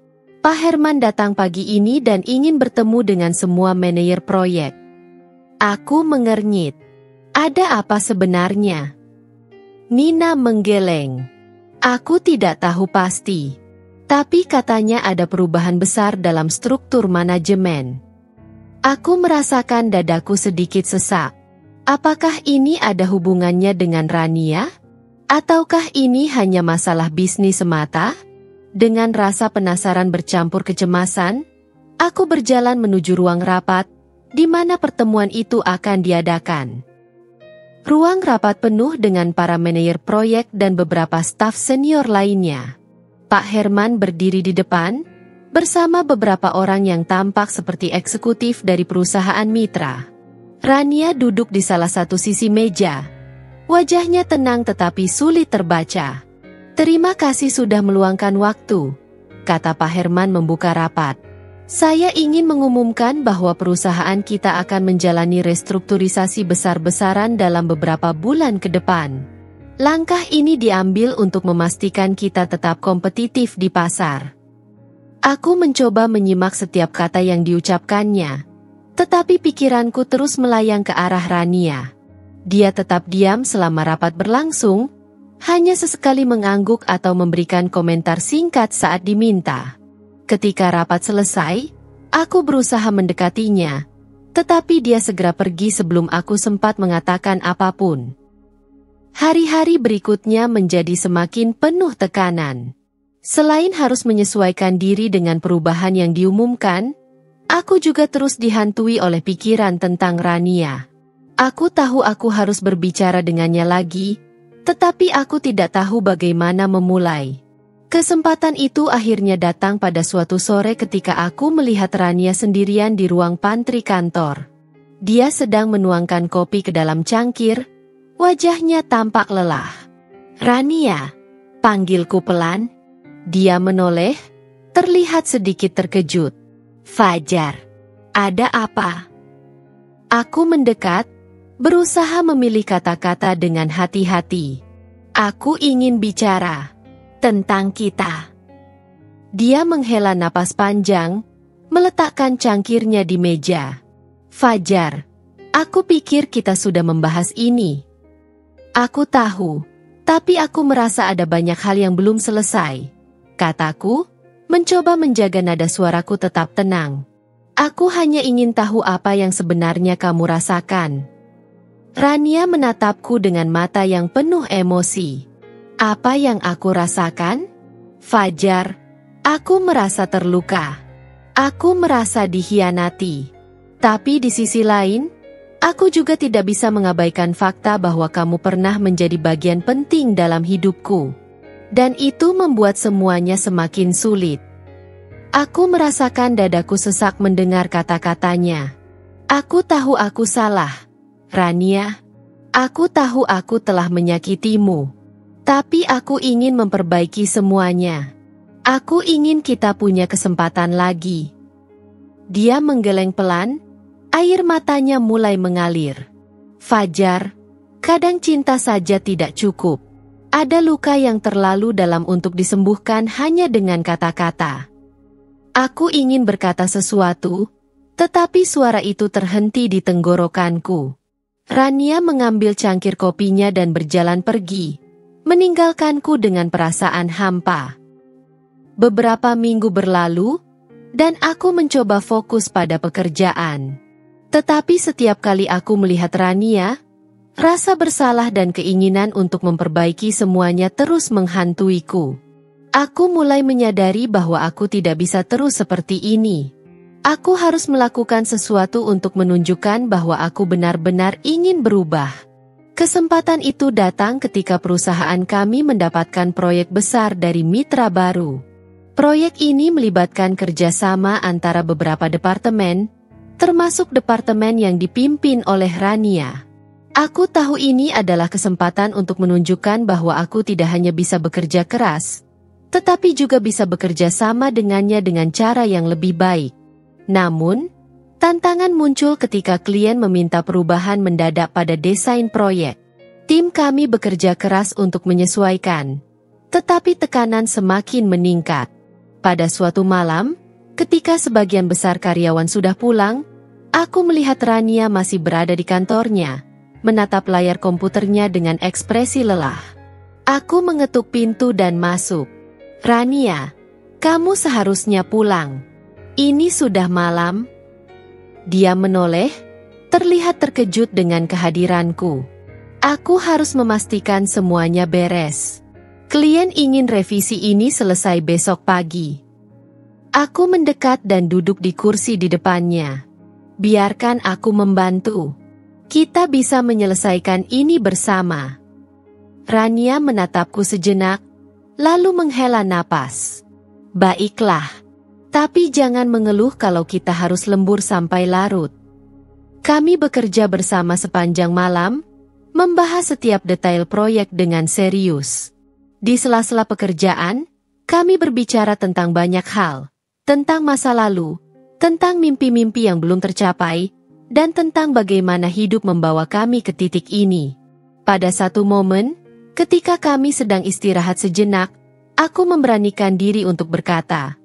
Pak Herman datang pagi ini dan ingin bertemu dengan semua manajer proyek." Aku mengernyit. "Ada apa sebenarnya?" Nina menggeleng. "Aku tidak tahu pasti. Tapi katanya ada perubahan besar dalam struktur manajemen." Aku merasakan dadaku sedikit sesak. Apakah ini ada hubungannya dengan Rania? Ataukah ini hanya masalah bisnis semata? Dengan rasa penasaran bercampur kecemasan, aku berjalan menuju ruang rapat, di mana pertemuan itu akan diadakan. Ruang rapat penuh dengan para manajer proyek dan beberapa staf senior lainnya. Pak Herman berdiri di depan, bersama beberapa orang yang tampak seperti eksekutif dari perusahaan mitra. Rania duduk di salah satu sisi meja. Wajahnya tenang tetapi sulit terbaca. "Terima kasih sudah meluangkan waktu," kata Pak Herman membuka rapat. "Saya ingin mengumumkan bahwa perusahaan kita akan menjalani restrukturisasi besar-besaran dalam beberapa bulan ke depan. Langkah ini diambil untuk memastikan kita tetap kompetitif di pasar." Aku mencoba menyimak setiap kata yang diucapkannya, tetapi pikiranku terus melayang ke arah Rania. Dia tetap diam selama rapat berlangsung, hanya sesekali mengangguk atau memberikan komentar singkat saat diminta. Ketika rapat selesai, aku berusaha mendekatinya, tetapi dia segera pergi sebelum aku sempat mengatakan apapun. Hari-hari berikutnya menjadi semakin penuh tekanan. Selain harus menyesuaikan diri dengan perubahan yang diumumkan, aku juga terus dihantui oleh pikiran tentang Rania. Aku tahu aku harus berbicara dengannya lagi, tetapi aku tidak tahu bagaimana memulai. Kesempatan itu akhirnya datang pada suatu sore ketika aku melihat Rania sendirian di ruang pantry kantor. Dia sedang menuangkan kopi ke dalam cangkir, wajahnya tampak lelah. "Rania," panggilku pelan. Dia menoleh, terlihat sedikit terkejut. "Fajar, ada apa?" Aku mendekat, berusaha memilih kata-kata dengan hati-hati. "Aku ingin bicara tentang kita." Dia menghela napas panjang, meletakkan cangkirnya di meja. "Fajar, aku pikir kita sudah membahas ini." "Aku tahu, tapi aku merasa ada banyak hal yang belum selesai," kataku, mencoba menjaga nada suaraku tetap tenang. "Aku hanya ingin tahu apa yang sebenarnya kamu rasakan." Rania menatapku dengan mata yang penuh emosi. "Apa yang aku rasakan? Fajar, aku merasa terluka. Aku merasa dikhianati. Tapi di sisi lain, aku juga tidak bisa mengabaikan fakta bahwa kamu pernah menjadi bagian penting dalam hidupku. Dan itu membuat semuanya semakin sulit." Aku merasakan dadaku sesak mendengar kata-katanya. "Aku tahu aku salah, Rania. Aku tahu aku telah menyakitimu. Tapi aku ingin memperbaiki semuanya. Aku ingin kita punya kesempatan lagi." Dia menggeleng pelan, air matanya mulai mengalir. "Fajar, kadang cinta saja tidak cukup. Ada luka yang terlalu dalam untuk disembuhkan hanya dengan kata-kata." Aku ingin berkata sesuatu, tetapi suara itu terhenti di tenggorokanku. Rania mengambil cangkir kopinya dan berjalan pergi, meninggalkanku dengan perasaan hampa. Beberapa minggu berlalu, dan aku mencoba fokus pada pekerjaan. Tetapi setiap kali aku melihat Rania, rasa bersalah dan keinginan untuk memperbaiki semuanya terus menghantuiku. Aku mulai menyadari bahwa aku tidak bisa terus seperti ini. Aku harus melakukan sesuatu untuk menunjukkan bahwa aku benar-benar ingin berubah. Kesempatan itu datang ketika perusahaan kami mendapatkan proyek besar dari mitra baru. Proyek ini melibatkan kerjasama antara beberapa departemen, termasuk departemen yang dipimpin oleh Rania. Aku tahu ini adalah kesempatan untuk menunjukkan bahwa aku tidak hanya bisa bekerja keras, tetapi juga bisa bekerja sama dengannya dengan cara yang lebih baik. Namun, tantangan muncul ketika klien meminta perubahan mendadak pada desain proyek. Tim kami bekerja keras untuk menyesuaikan, tetapi tekanan semakin meningkat. Pada suatu malam, ketika sebagian besar karyawan sudah pulang, aku melihat Rania masih berada di kantornya, menatap layar komputernya dengan ekspresi lelah. Aku mengetuk pintu dan masuk. "Rania, kamu seharusnya pulang. Ini sudah malam." Dia menoleh, terlihat terkejut dengan kehadiranku. Aku harus memastikan semuanya beres. Klien ingin revisi ini selesai besok pagi. Aku mendekat dan duduk di kursi di depannya. Biarkan aku membantu. Kita bisa menyelesaikan ini bersama. Rania menatapku sejenak, lalu menghela napas. Baiklah, tapi jangan mengeluh kalau kita harus lembur sampai larut. Kami bekerja bersama sepanjang malam, membahas setiap detail proyek dengan serius. Di sela-sela pekerjaan, kami berbicara tentang banyak hal, tentang masa lalu, tentang mimpi-mimpi yang belum tercapai, dan tentang bagaimana hidup membawa kami ke titik ini. Pada satu momen, ketika kami sedang istirahat sejenak, aku memberanikan diri untuk berkata,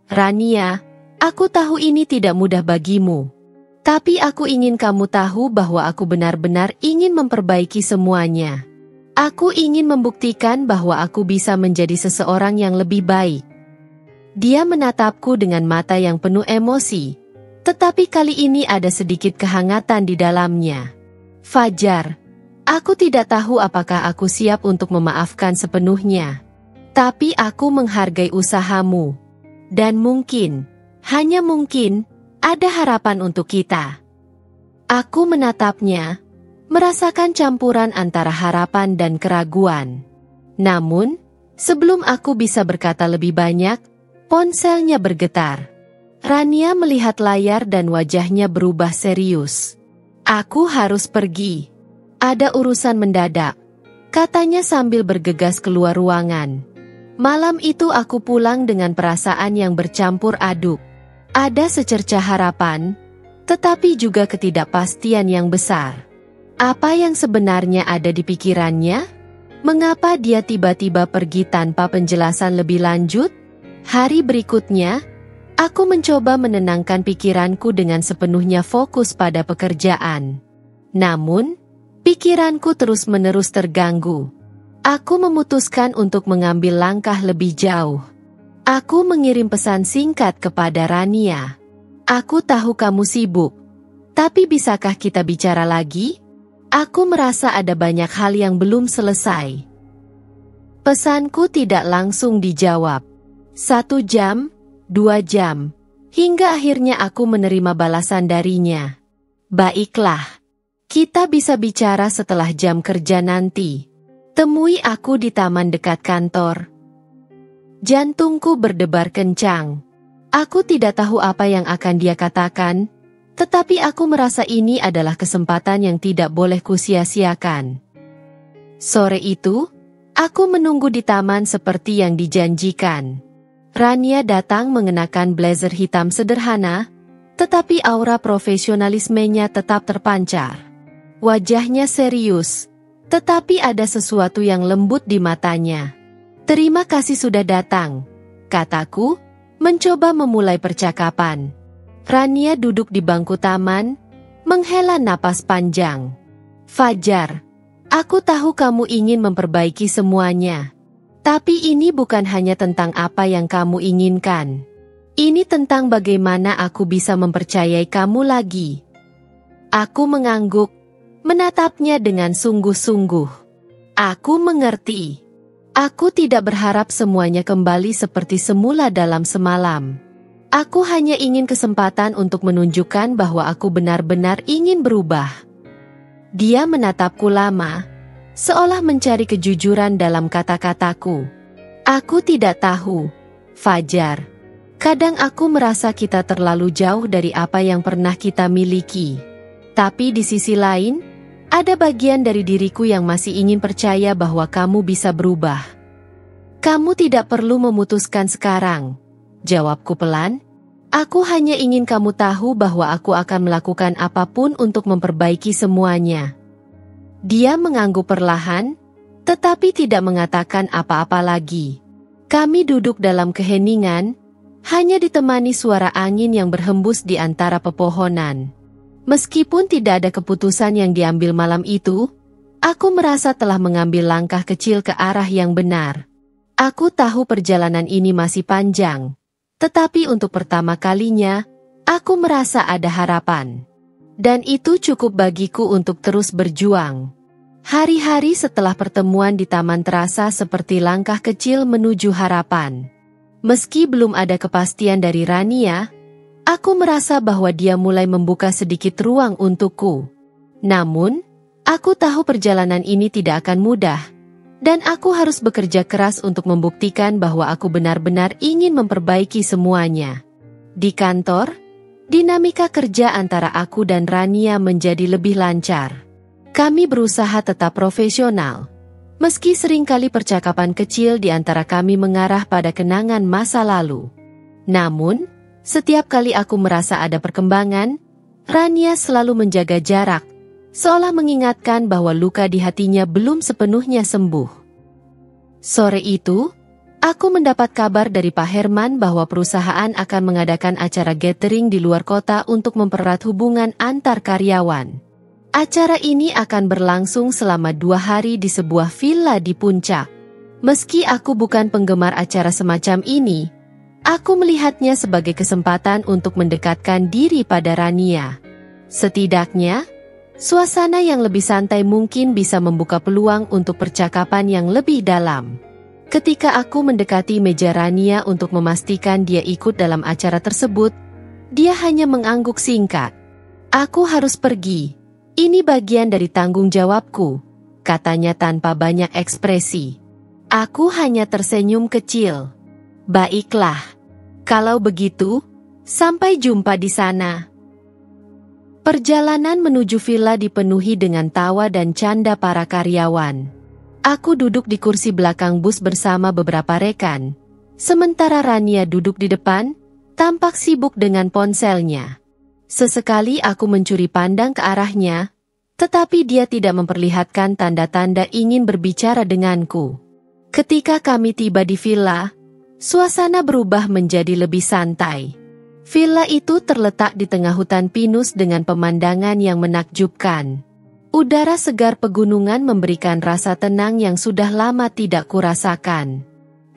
"Rania, aku tahu ini tidak mudah bagimu. Tapi aku ingin kamu tahu bahwa aku benar-benar ingin memperbaiki semuanya. Aku ingin membuktikan bahwa aku bisa menjadi seseorang yang lebih baik." Dia menatapku dengan mata yang penuh emosi, tetapi kali ini ada sedikit kehangatan di dalamnya. "Fajar, aku tidak tahu apakah aku siap untuk memaafkan sepenuhnya. Tapi aku menghargai usahamu. Dan mungkin, hanya mungkin, ada harapan untuk kita." Aku menatapnya, merasakan campuran antara harapan dan keraguan. Namun, sebelum aku bisa berkata lebih banyak, ponselnya bergetar. Rania melihat layar dan wajahnya berubah serius. "Aku harus pergi. Ada urusan mendadak," katanya sambil bergegas keluar ruangan. Malam itu aku pulang dengan perasaan yang bercampur aduk. Ada secercah harapan, tetapi juga ketidakpastian yang besar. Apa yang sebenarnya ada di pikirannya? Mengapa dia tiba-tiba pergi tanpa penjelasan lebih lanjut? Hari berikutnya, aku mencoba menenangkan pikiranku dengan sepenuhnya fokus pada pekerjaan. Namun, pikiranku terus-menerus terganggu. Aku memutuskan untuk mengambil langkah lebih jauh. Aku mengirim pesan singkat kepada Rania. "Aku tahu kamu sibuk, tapi bisakah kita bicara lagi? Aku merasa ada banyak hal yang belum selesai." Pesanku tidak langsung dijawab. 1 jam, 2 jam, hingga akhirnya aku menerima balasan darinya. "Baiklah, kita bisa bicara setelah jam kerja nanti. Temui aku di taman dekat kantor." Jantungku berdebar kencang. Aku tidak tahu apa yang akan dia katakan, tetapi aku merasa ini adalah kesempatan yang tidak boleh kusia-siakan. Sore itu, aku menunggu di taman seperti yang dijanjikan. Rania datang mengenakan blazer hitam sederhana, tetapi aura profesionalismenya tetap terpancar. Wajahnya serius, tetapi ada sesuatu yang lembut di matanya. "Terima kasih sudah datang," kataku, mencoba memulai percakapan. Rania duduk di bangku taman, menghela napas panjang. "Fajar, aku tahu kamu ingin memperbaiki semuanya. Tapi ini bukan hanya tentang apa yang kamu inginkan. Ini tentang bagaimana aku bisa mempercayai kamu lagi." Aku mengangguk, menatapnya dengan sungguh-sungguh. "Aku mengerti. Aku tidak berharap semuanya kembali seperti semula dalam semalam. Aku hanya ingin kesempatan untuk menunjukkan bahwa aku benar-benar ingin berubah." Dia menatapku lama, seolah mencari kejujuran dalam kata-kataku. "Aku tidak tahu, Fajar. Kadang aku merasa kita terlalu jauh dari apa yang pernah kita miliki. Tapi di sisi lain, ada bagian dari diriku yang masih ingin percaya bahwa kamu bisa berubah." "Kamu tidak perlu memutuskan sekarang," jawabku pelan. "Aku hanya ingin kamu tahu bahwa aku akan melakukan apapun untuk memperbaiki semuanya." Dia mengangguk perlahan, tetapi tidak mengatakan apa-apa lagi. Kami duduk dalam keheningan, hanya ditemani suara angin yang berhembus di antara pepohonan. Meskipun tidak ada keputusan yang diambil malam itu, aku merasa telah mengambil langkah kecil ke arah yang benar. Aku tahu perjalanan ini masih panjang, tetapi untuk pertama kalinya, Aku merasa ada harapan. Dan itu cukup bagiku untuk terus berjuang. Hari-hari setelah pertemuan di taman terasa seperti langkah kecil menuju harapan. Meski belum ada kepastian dari Rania, aku merasa bahwa dia mulai membuka sedikit ruang untukku. Namun, aku tahu perjalanan ini tidak akan mudah. Dan aku harus bekerja keras untuk membuktikan bahwa aku benar-benar ingin memperbaiki semuanya. Di kantor, dinamika kerja antara aku dan Rania menjadi lebih lancar. Kami berusaha tetap profesional. Meski seringkali percakapan kecil di antara kami mengarah pada kenangan masa lalu. Namun, setiap kali aku merasa ada perkembangan, Rania selalu menjaga jarak, seolah mengingatkan bahwa luka di hatinya belum sepenuhnya sembuh. Sore itu, aku mendapat kabar dari Pak Herman bahwa perusahaan akan mengadakan acara gathering di luar kota untuk mempererat hubungan antar karyawan. Acara ini akan berlangsung selama 2 hari di sebuah villa di puncak. Meski aku bukan penggemar acara semacam ini, aku melihatnya sebagai kesempatan untuk mendekatkan diri pada Rania. Setidaknya, suasana yang lebih santai mungkin bisa membuka peluang untuk percakapan yang lebih dalam. Ketika aku mendekati meja Rania untuk memastikan dia ikut dalam acara tersebut, dia hanya mengangguk singkat. "Aku harus pergi. Ini bagian dari tanggung jawabku," katanya tanpa banyak ekspresi. Aku hanya tersenyum kecil. "Baiklah. Kalau begitu, sampai jumpa di sana." Perjalanan menuju villa dipenuhi dengan tawa dan canda para karyawan. Aku duduk di kursi belakang bus bersama beberapa rekan, sementara Rania duduk di depan, tampak sibuk dengan ponselnya. Sesekali aku mencuri pandang ke arahnya, tetapi dia tidak memperlihatkan tanda-tanda ingin berbicara denganku. Ketika kami tiba di villa, suasana berubah menjadi lebih santai. Villa itu terletak di tengah hutan pinus dengan pemandangan yang menakjubkan. Udara segar pegunungan memberikan rasa tenang yang sudah lama tidak kurasakan.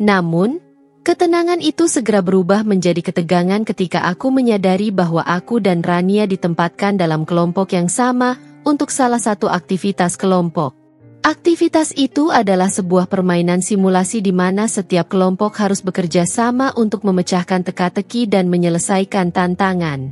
Namun, ketenangan itu segera berubah menjadi ketegangan ketika aku menyadari bahwa aku dan Rania ditempatkan dalam kelompok yang sama untuk salah satu aktivitas kelompok. Aktivitas itu adalah sebuah permainan simulasi di mana setiap kelompok harus bekerja sama untuk memecahkan teka-teki dan menyelesaikan tantangan.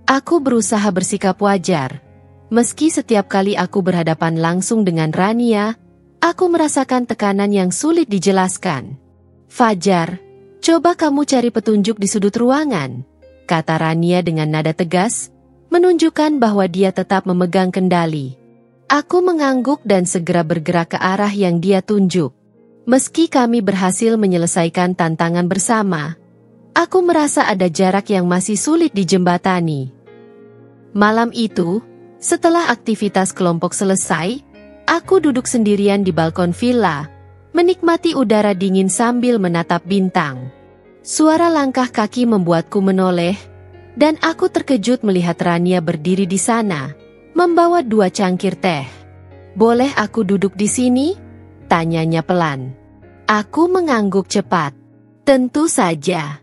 Aku berusaha bersikap wajar. Meski setiap kali aku berhadapan langsung dengan Rania, aku merasakan tekanan yang sulit dijelaskan. "Fajar, coba kamu cari petunjuk di sudut ruangan," kata Rania dengan nada tegas, menunjukkan bahwa dia tetap memegang kendali. Aku mengangguk dan segera bergerak ke arah yang dia tunjuk. Meski kami berhasil menyelesaikan tantangan bersama, aku merasa ada jarak yang masih sulit dijembatani. Malam itu, setelah aktivitas kelompok selesai, aku duduk sendirian di balkon villa, menikmati udara dingin sambil menatap bintang. Suara langkah kaki membuatku menoleh, dan aku terkejut melihat Rania berdiri di sana, membawa 2 cangkir teh. "Boleh aku duduk di sini?" tanyanya pelan. Aku mengangguk cepat. "Tentu saja."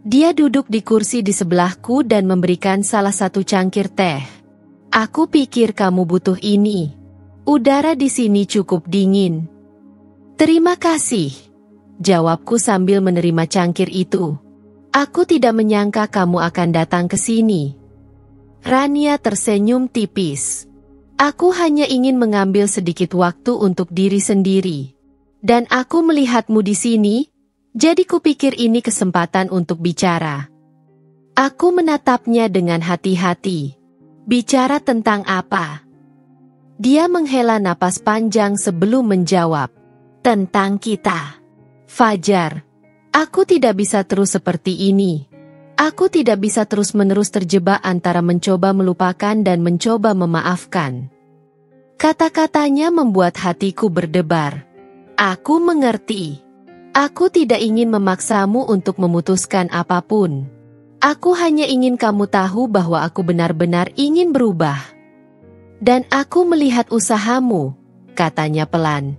Dia duduk di kursi di sebelahku dan memberikan salah satu cangkir teh. "Aku pikir kamu butuh ini. Udara di sini cukup dingin." "Terima kasih," jawabku sambil menerima cangkir itu. "Aku tidak menyangka kamu akan datang ke sini." Rania tersenyum tipis. "Aku hanya ingin mengambil sedikit waktu untuk diri sendiri. Dan aku melihatmu di sini, jadi kupikir ini kesempatan untuk bicara." Aku menatapnya dengan hati-hati. "Bicara tentang apa?" Dia menghela napas panjang sebelum menjawab. "Tentang kita. Fajar, aku tidak bisa terus seperti ini. Aku tidak bisa terus-menerus terjebak antara mencoba melupakan dan mencoba memaafkan." Kata-katanya membuat hatiku berdebar. "Aku mengerti. Aku tidak ingin memaksamu untuk memutuskan apapun. Aku hanya ingin kamu tahu bahwa aku benar-benar ingin berubah. Dan aku melihat usahamu," katanya pelan.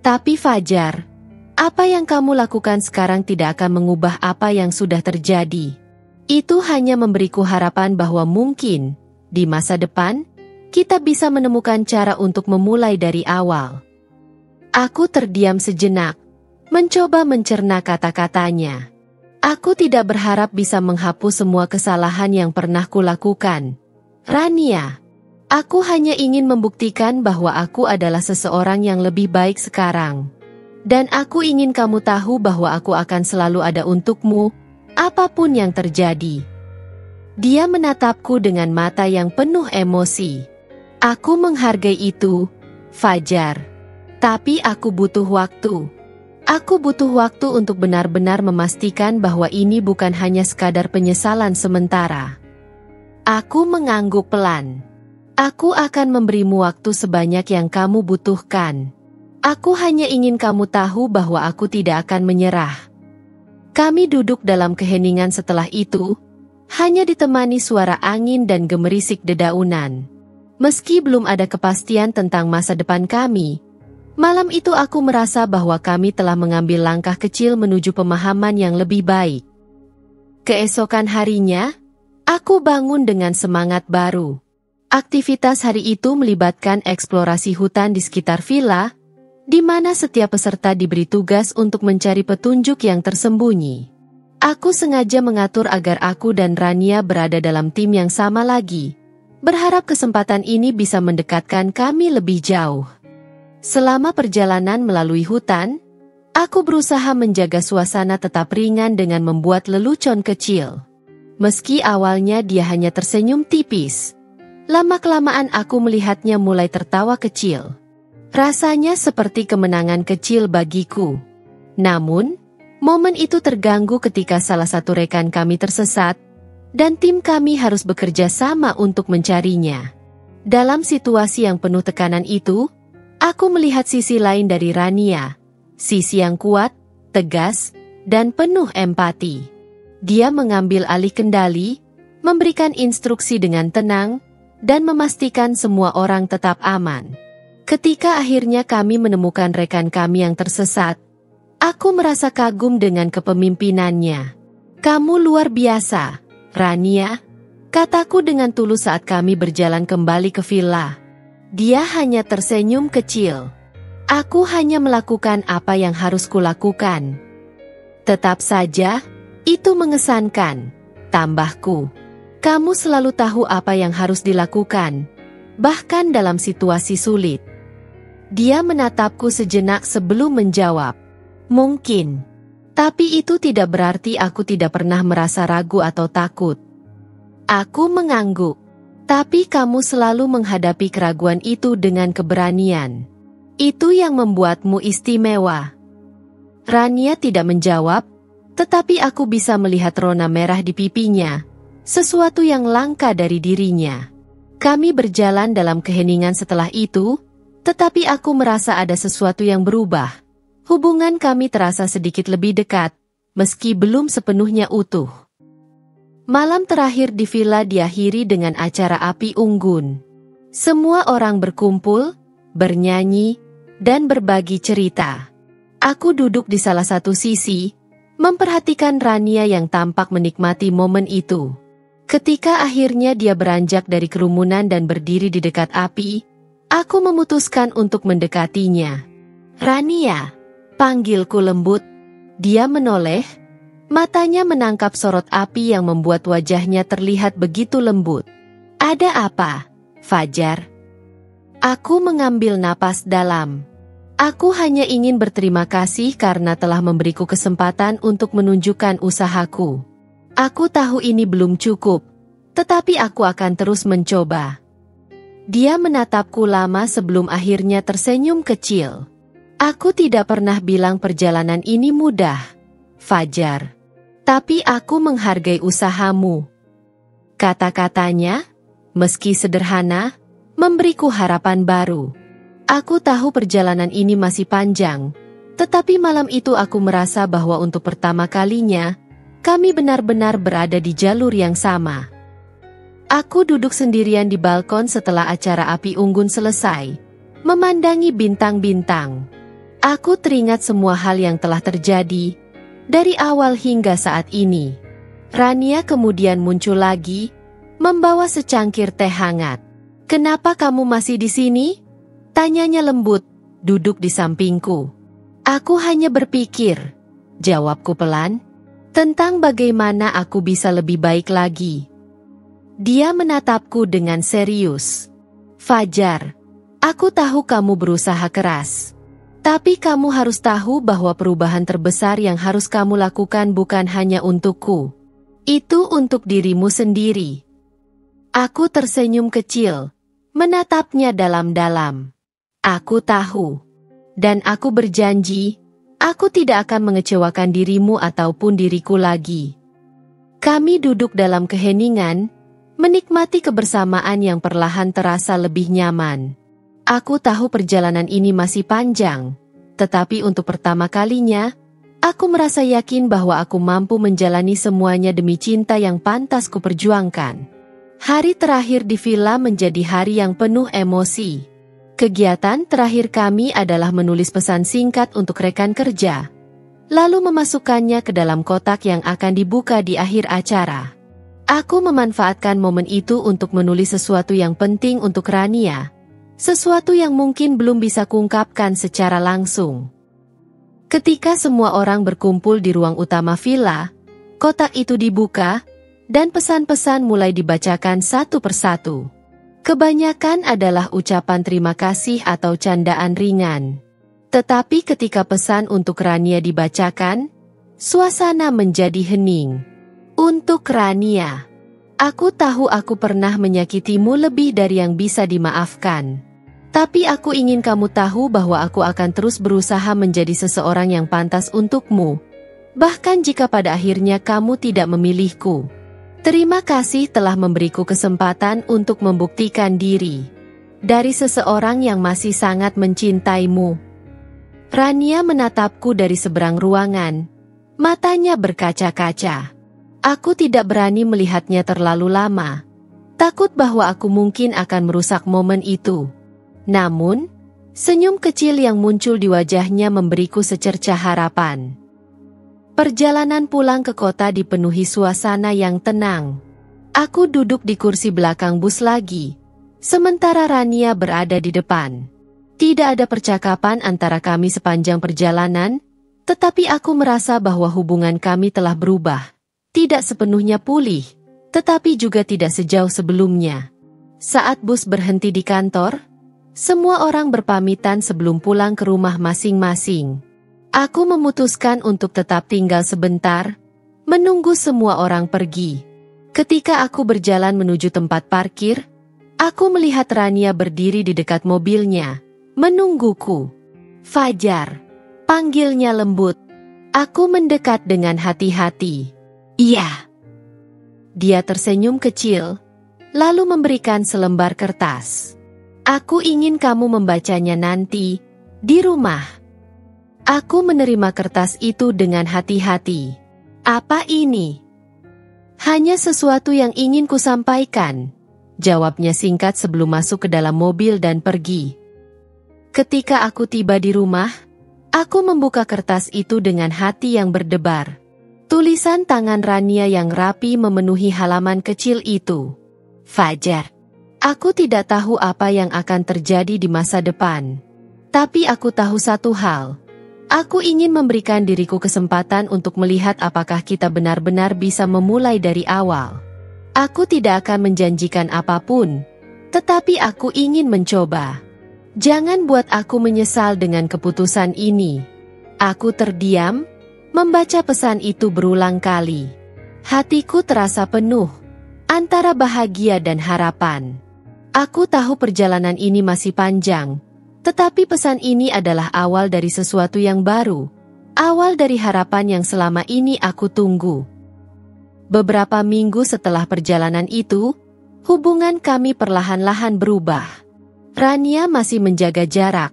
"Tapi Fajar, apa yang kamu lakukan sekarang tidak akan mengubah apa yang sudah terjadi. Itu hanya memberiku harapan bahwa mungkin, di masa depan, kita bisa menemukan cara untuk memulai dari awal. Aku terdiam sejenak, mencoba mencerna kata-katanya. Aku tidak berharap bisa menghapus semua kesalahan yang pernah kulakukan. Rania, aku hanya ingin membuktikan bahwa aku adalah seseorang yang lebih baik sekarang. Dan aku ingin kamu tahu bahwa aku akan selalu ada untukmu, apapun yang terjadi. Dia menatapku dengan mata yang penuh emosi. Aku menghargai itu, Fajar. Tapi aku butuh waktu. Aku butuh waktu untuk benar-benar memastikan bahwa ini bukan hanya sekadar penyesalan sementara. Aku mengangguk pelan. Aku akan memberimu waktu sebanyak yang kamu butuhkan. Aku hanya ingin kamu tahu bahwa aku tidak akan menyerah. Kami duduk dalam keheningan setelah itu, hanya ditemani suara angin dan gemerisik dedaunan. Meski belum ada kepastian tentang masa depan kami, malam itu aku merasa bahwa kami telah mengambil langkah kecil menuju pemahaman yang lebih baik. Keesokan harinya, aku bangun dengan semangat baru. Aktivitas hari itu melibatkan eksplorasi hutan di sekitar villa, di mana setiap peserta diberi tugas untuk mencari petunjuk yang tersembunyi. Aku sengaja mengatur agar aku dan Rania berada dalam tim yang sama lagi, berharap kesempatan ini bisa mendekatkan kami lebih jauh. Selama perjalanan melalui hutan, aku berusaha menjaga suasana tetap ringan dengan membuat lelucon kecil. Meski awalnya dia hanya tersenyum tipis, lama-kelamaan aku melihatnya mulai tertawa kecil. Rasanya seperti kemenangan kecil bagiku. Namun, momen itu terganggu ketika salah satu rekan kami tersesat, dan tim kami harus bekerja sama untuk mencarinya. Dalam situasi yang penuh tekanan itu, aku melihat sisi lain dari Rania, sisi yang kuat, tegas, dan penuh empati. Dia mengambil alih kendali, memberikan instruksi dengan tenang, dan memastikan semua orang tetap aman. Ketika akhirnya kami menemukan rekan kami yang tersesat, aku merasa kagum dengan kepemimpinannya. "Kamu luar biasa, Rania," kataku dengan tulus saat kami berjalan kembali ke villa. Dia hanya tersenyum kecil. Aku hanya melakukan apa yang harus kulakukan. Tetap saja, itu mengesankan, tambahku. Kamu selalu tahu apa yang harus dilakukan, bahkan dalam situasi sulit. Dia menatapku sejenak sebelum menjawab. Mungkin. Tapi itu tidak berarti aku tidak pernah merasa ragu atau takut. Aku mengangguk. Tapi kamu selalu menghadapi keraguan itu dengan keberanian. Itu yang membuatmu istimewa. Rania tidak menjawab, tetapi aku bisa melihat rona merah di pipinya, sesuatu yang langka dari dirinya. Kami berjalan dalam keheningan setelah itu, tetapi aku merasa ada sesuatu yang berubah. Hubungan kami terasa sedikit lebih dekat, meski belum sepenuhnya utuh. Malam terakhir di villa diakhiri dengan acara api unggun. Semua orang berkumpul, bernyanyi, dan berbagi cerita. Aku duduk di salah satu sisi, memperhatikan Rania yang tampak menikmati momen itu. Ketika akhirnya dia beranjak dari kerumunan dan berdiri di dekat api, aku memutuskan untuk mendekatinya. Rania, panggilku lembut. Dia menoleh, matanya menangkap sorot api yang membuat wajahnya terlihat begitu lembut. Ada apa, Fajar? Aku mengambil napas dalam. Aku hanya ingin berterima kasih karena telah memberiku kesempatan untuk menunjukkan usahaku. Aku tahu ini belum cukup, tetapi aku akan terus mencoba. Dia menatapku lama sebelum akhirnya tersenyum kecil. Aku tidak pernah bilang perjalanan ini mudah, Fajar. Tapi aku menghargai usahamu. Kata-katanya, meski sederhana, memberiku harapan baru. Aku tahu perjalanan ini masih panjang, tetapi malam itu aku merasa bahwa untuk pertama kalinya, kami benar-benar berada di jalur yang sama. Aku duduk sendirian di balkon setelah acara api unggun selesai, memandangi bintang-bintang. Aku teringat semua hal yang telah terjadi, dari awal hingga saat ini. Rania kemudian muncul lagi, membawa secangkir teh hangat. "Kenapa kamu masih di sini?" tanyanya lembut, duduk di sampingku. "Aku hanya berpikir," jawabku pelan, "tentang bagaimana aku bisa lebih baik lagi." Dia menatapku dengan serius. "Fajar, aku tahu kamu berusaha keras. Tapi kamu harus tahu bahwa perubahan terbesar yang harus kamu lakukan bukan hanya untukku. Itu untuk dirimu sendiri." Aku tersenyum kecil, menatapnya dalam-dalam. "Aku tahu. Dan aku berjanji, aku tidak akan mengecewakan dirimu ataupun diriku lagi." Kami duduk dalam keheningan, menikmati kebersamaan yang perlahan terasa lebih nyaman. Aku tahu perjalanan ini masih panjang, tetapi untuk pertama kalinya, aku merasa yakin bahwa aku mampu menjalani semuanya demi cinta yang pantas kuperjuangkan. Hari terakhir di villa menjadi hari yang penuh emosi. Kegiatan terakhir kami adalah menulis pesan singkat untuk rekan kerja, lalu memasukkannya ke dalam kotak yang akan dibuka di akhir acara. Aku memanfaatkan momen itu untuk menulis sesuatu yang penting untuk Rania, sesuatu yang mungkin belum bisa kuungkapkan secara langsung. Ketika semua orang berkumpul di ruang utama villa, kotak itu dibuka, dan pesan-pesan mulai dibacakan satu persatu. Kebanyakan adalah ucapan terima kasih atau candaan ringan. Tetapi ketika pesan untuk Rania dibacakan, suasana menjadi hening. "Untuk Rania, aku tahu aku pernah menyakitimu lebih dari yang bisa dimaafkan. Tapi aku ingin kamu tahu bahwa aku akan terus berusaha menjadi seseorang yang pantas untukmu, bahkan jika pada akhirnya kamu tidak memilihku. Terima kasih telah memberiku kesempatan untuk membuktikan diri. Dari seseorang yang masih sangat mencintaimu." Rania menatapku dari seberang ruangan, matanya berkaca-kaca. Aku tidak berani melihatnya terlalu lama, takut bahwa aku mungkin akan merusak momen itu. Namun, senyum kecil yang muncul di wajahnya memberiku secercah harapan. Perjalanan pulang ke kota dipenuhi suasana yang tenang. Aku duduk di kursi belakang bus lagi, sementara Rania berada di depan. Tidak ada percakapan antara kami sepanjang perjalanan, tetapi aku merasa bahwa hubungan kami telah berubah. Tidak sepenuhnya pulih, tetapi juga tidak sejauh sebelumnya. Saat bus berhenti di kantor, semua orang berpamitan sebelum pulang ke rumah masing-masing. Aku memutuskan untuk tetap tinggal sebentar, menunggu semua orang pergi. Ketika aku berjalan menuju tempat parkir, aku melihat Rania berdiri di dekat mobilnya, menungguku. "Fajar," panggilnya lembut. Aku mendekat dengan hati-hati. "Iya." Dia tersenyum kecil, lalu memberikan selembar kertas. "Aku ingin kamu membacanya nanti, di rumah." Aku menerima kertas itu dengan hati-hati. "Apa ini?" "Hanya sesuatu yang ingin kusampaikan," jawabnya singkat sebelum masuk ke dalam mobil dan pergi. Ketika aku tiba di rumah, aku membuka kertas itu dengan hati yang berdebar. Tulisan tangan Rania yang rapi memenuhi halaman kecil itu. "Fajar, aku tidak tahu apa yang akan terjadi di masa depan. Tapi aku tahu satu hal. Aku ingin memberikan diriku kesempatan untuk melihat apakah kita benar-benar bisa memulai dari awal. Aku tidak akan menjanjikan apapun, tetapi aku ingin mencoba. Jangan buat aku menyesal dengan keputusan ini." Aku terdiam, membaca pesan itu berulang kali. Hatiku terasa penuh, antara bahagia dan harapan. Aku tahu perjalanan ini masih panjang, tetapi pesan ini adalah awal dari sesuatu yang baru, awal dari harapan yang selama ini aku tunggu. Beberapa minggu setelah perjalanan itu, hubungan kami perlahan-lahan berubah. Rania masih menjaga jarak,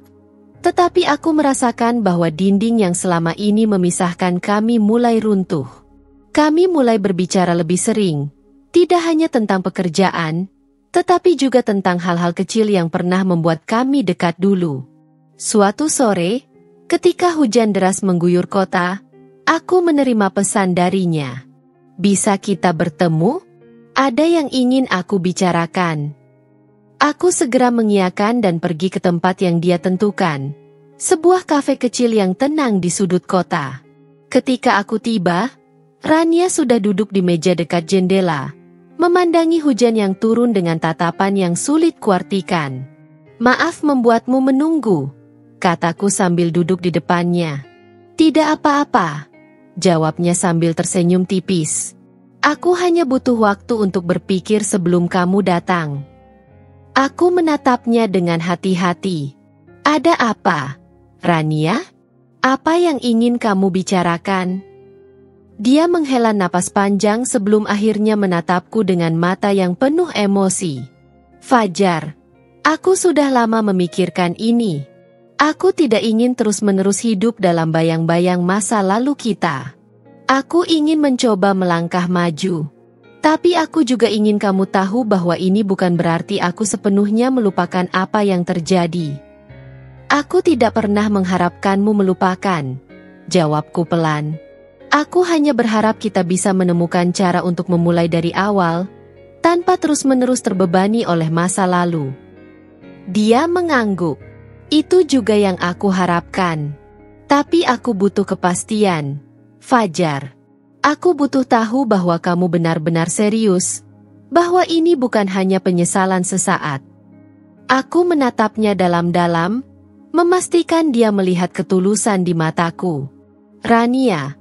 tetapi aku merasakan bahwa dinding yang selama ini memisahkan kami mulai runtuh. Kami mulai berbicara lebih sering, tidak hanya tentang pekerjaan, tetapi juga tentang hal-hal kecil yang pernah membuat kami dekat dulu. Suatu sore, ketika hujan deras mengguyur kota, aku menerima pesan darinya. Bisa kita bertemu? Ada yang ingin aku bicarakan. Aku segera mengiyakan dan pergi ke tempat yang dia tentukan. Sebuah kafe kecil yang tenang di sudut kota. Ketika aku tiba, Rania sudah duduk di meja dekat jendela, memandangi hujan yang turun dengan tatapan yang sulit kuartikan. "Maaf membuatmu menunggu," kataku sambil duduk di depannya. "Tidak apa-apa," jawabnya sambil tersenyum tipis. "Aku hanya butuh waktu untuk berpikir sebelum kamu datang." Aku menatapnya dengan hati-hati. "Ada apa, Rania? Apa yang ingin kamu bicarakan?" Dia menghela napas panjang sebelum akhirnya menatapku dengan mata yang penuh emosi. "Fajar, aku sudah lama memikirkan ini. Aku tidak ingin terus-menerus hidup dalam bayang-bayang masa lalu kita. Aku ingin mencoba melangkah maju. Tapi aku juga ingin kamu tahu bahwa ini bukan berarti aku sepenuhnya melupakan apa yang terjadi." "Aku tidak pernah mengharapkanmu melupakan," jawabku pelan. "Aku hanya berharap kita bisa menemukan cara untuk memulai dari awal, tanpa terus-menerus terbebani oleh masa lalu." Dia mengangguk. "Itu juga yang aku harapkan. Tapi aku butuh kepastian, Fajar. Aku butuh tahu bahwa kamu benar-benar serius, bahwa ini bukan hanya penyesalan sesaat." Aku menatapnya dalam-dalam, memastikan dia melihat ketulusan di mataku. "Rania,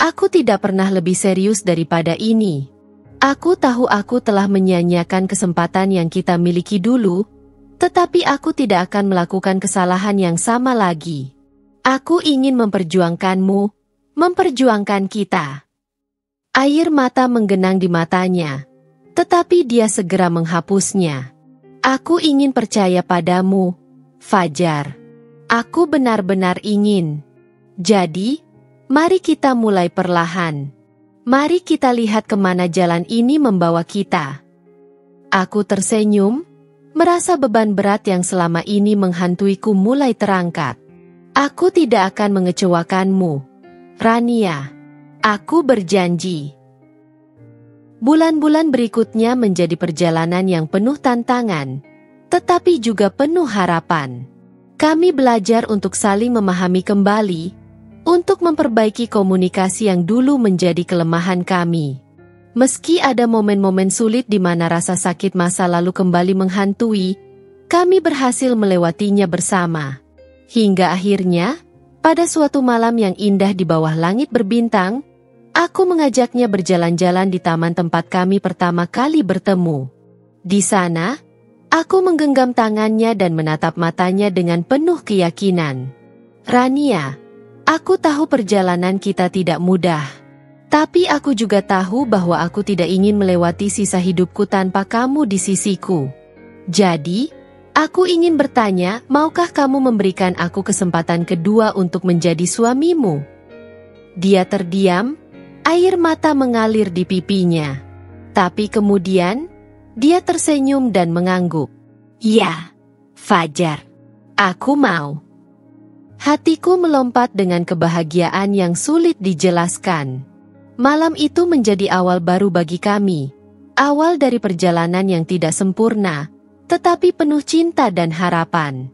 aku tidak pernah lebih serius daripada ini. Aku tahu aku telah menyia-nyiakan kesempatan yang kita miliki dulu, tetapi aku tidak akan melakukan kesalahan yang sama lagi. Aku ingin memperjuangkanmu, memperjuangkan kita." Air mata menggenang di matanya, tetapi dia segera menghapusnya. "Aku ingin percaya padamu, Fajar. Aku benar-benar ingin. Jadi, mari kita mulai perlahan. Mari kita lihat kemana jalan ini membawa kita." Aku tersenyum, merasa beban berat yang selama ini menghantuiku mulai terangkat. "Aku tidak akan mengecewakanmu, Rania. Aku berjanji." Bulan-bulan berikutnya menjadi perjalanan yang penuh tantangan, tetapi juga penuh harapan. Kami belajar untuk saling memahami kembali, untuk memperbaiki komunikasi yang dulu menjadi kelemahan kami. Meski ada momen-momen sulit di mana rasa sakit masa lalu kembali menghantui, kami berhasil melewatinya bersama. Hingga akhirnya, pada suatu malam yang indah di bawah langit berbintang, aku mengajaknya berjalan-jalan di taman tempat kami pertama kali bertemu. Di sana, aku menggenggam tangannya dan menatap matanya dengan penuh keyakinan. "Rania, aku tahu perjalanan kita tidak mudah. Tapi aku juga tahu bahwa aku tidak ingin melewati sisa hidupku tanpa kamu di sisiku. Jadi, aku ingin bertanya, maukah kamu memberikan aku kesempatan kedua untuk menjadi suamimu?" Dia terdiam, air mata mengalir di pipinya. Tapi kemudian, dia tersenyum dan mengangguk. "Ya, Fajar, aku mau." Hatiku melompat dengan kebahagiaan yang sulit dijelaskan. Malam itu menjadi awal baru bagi kami. Awal dari perjalanan yang tidak sempurna, tetapi penuh cinta dan harapan.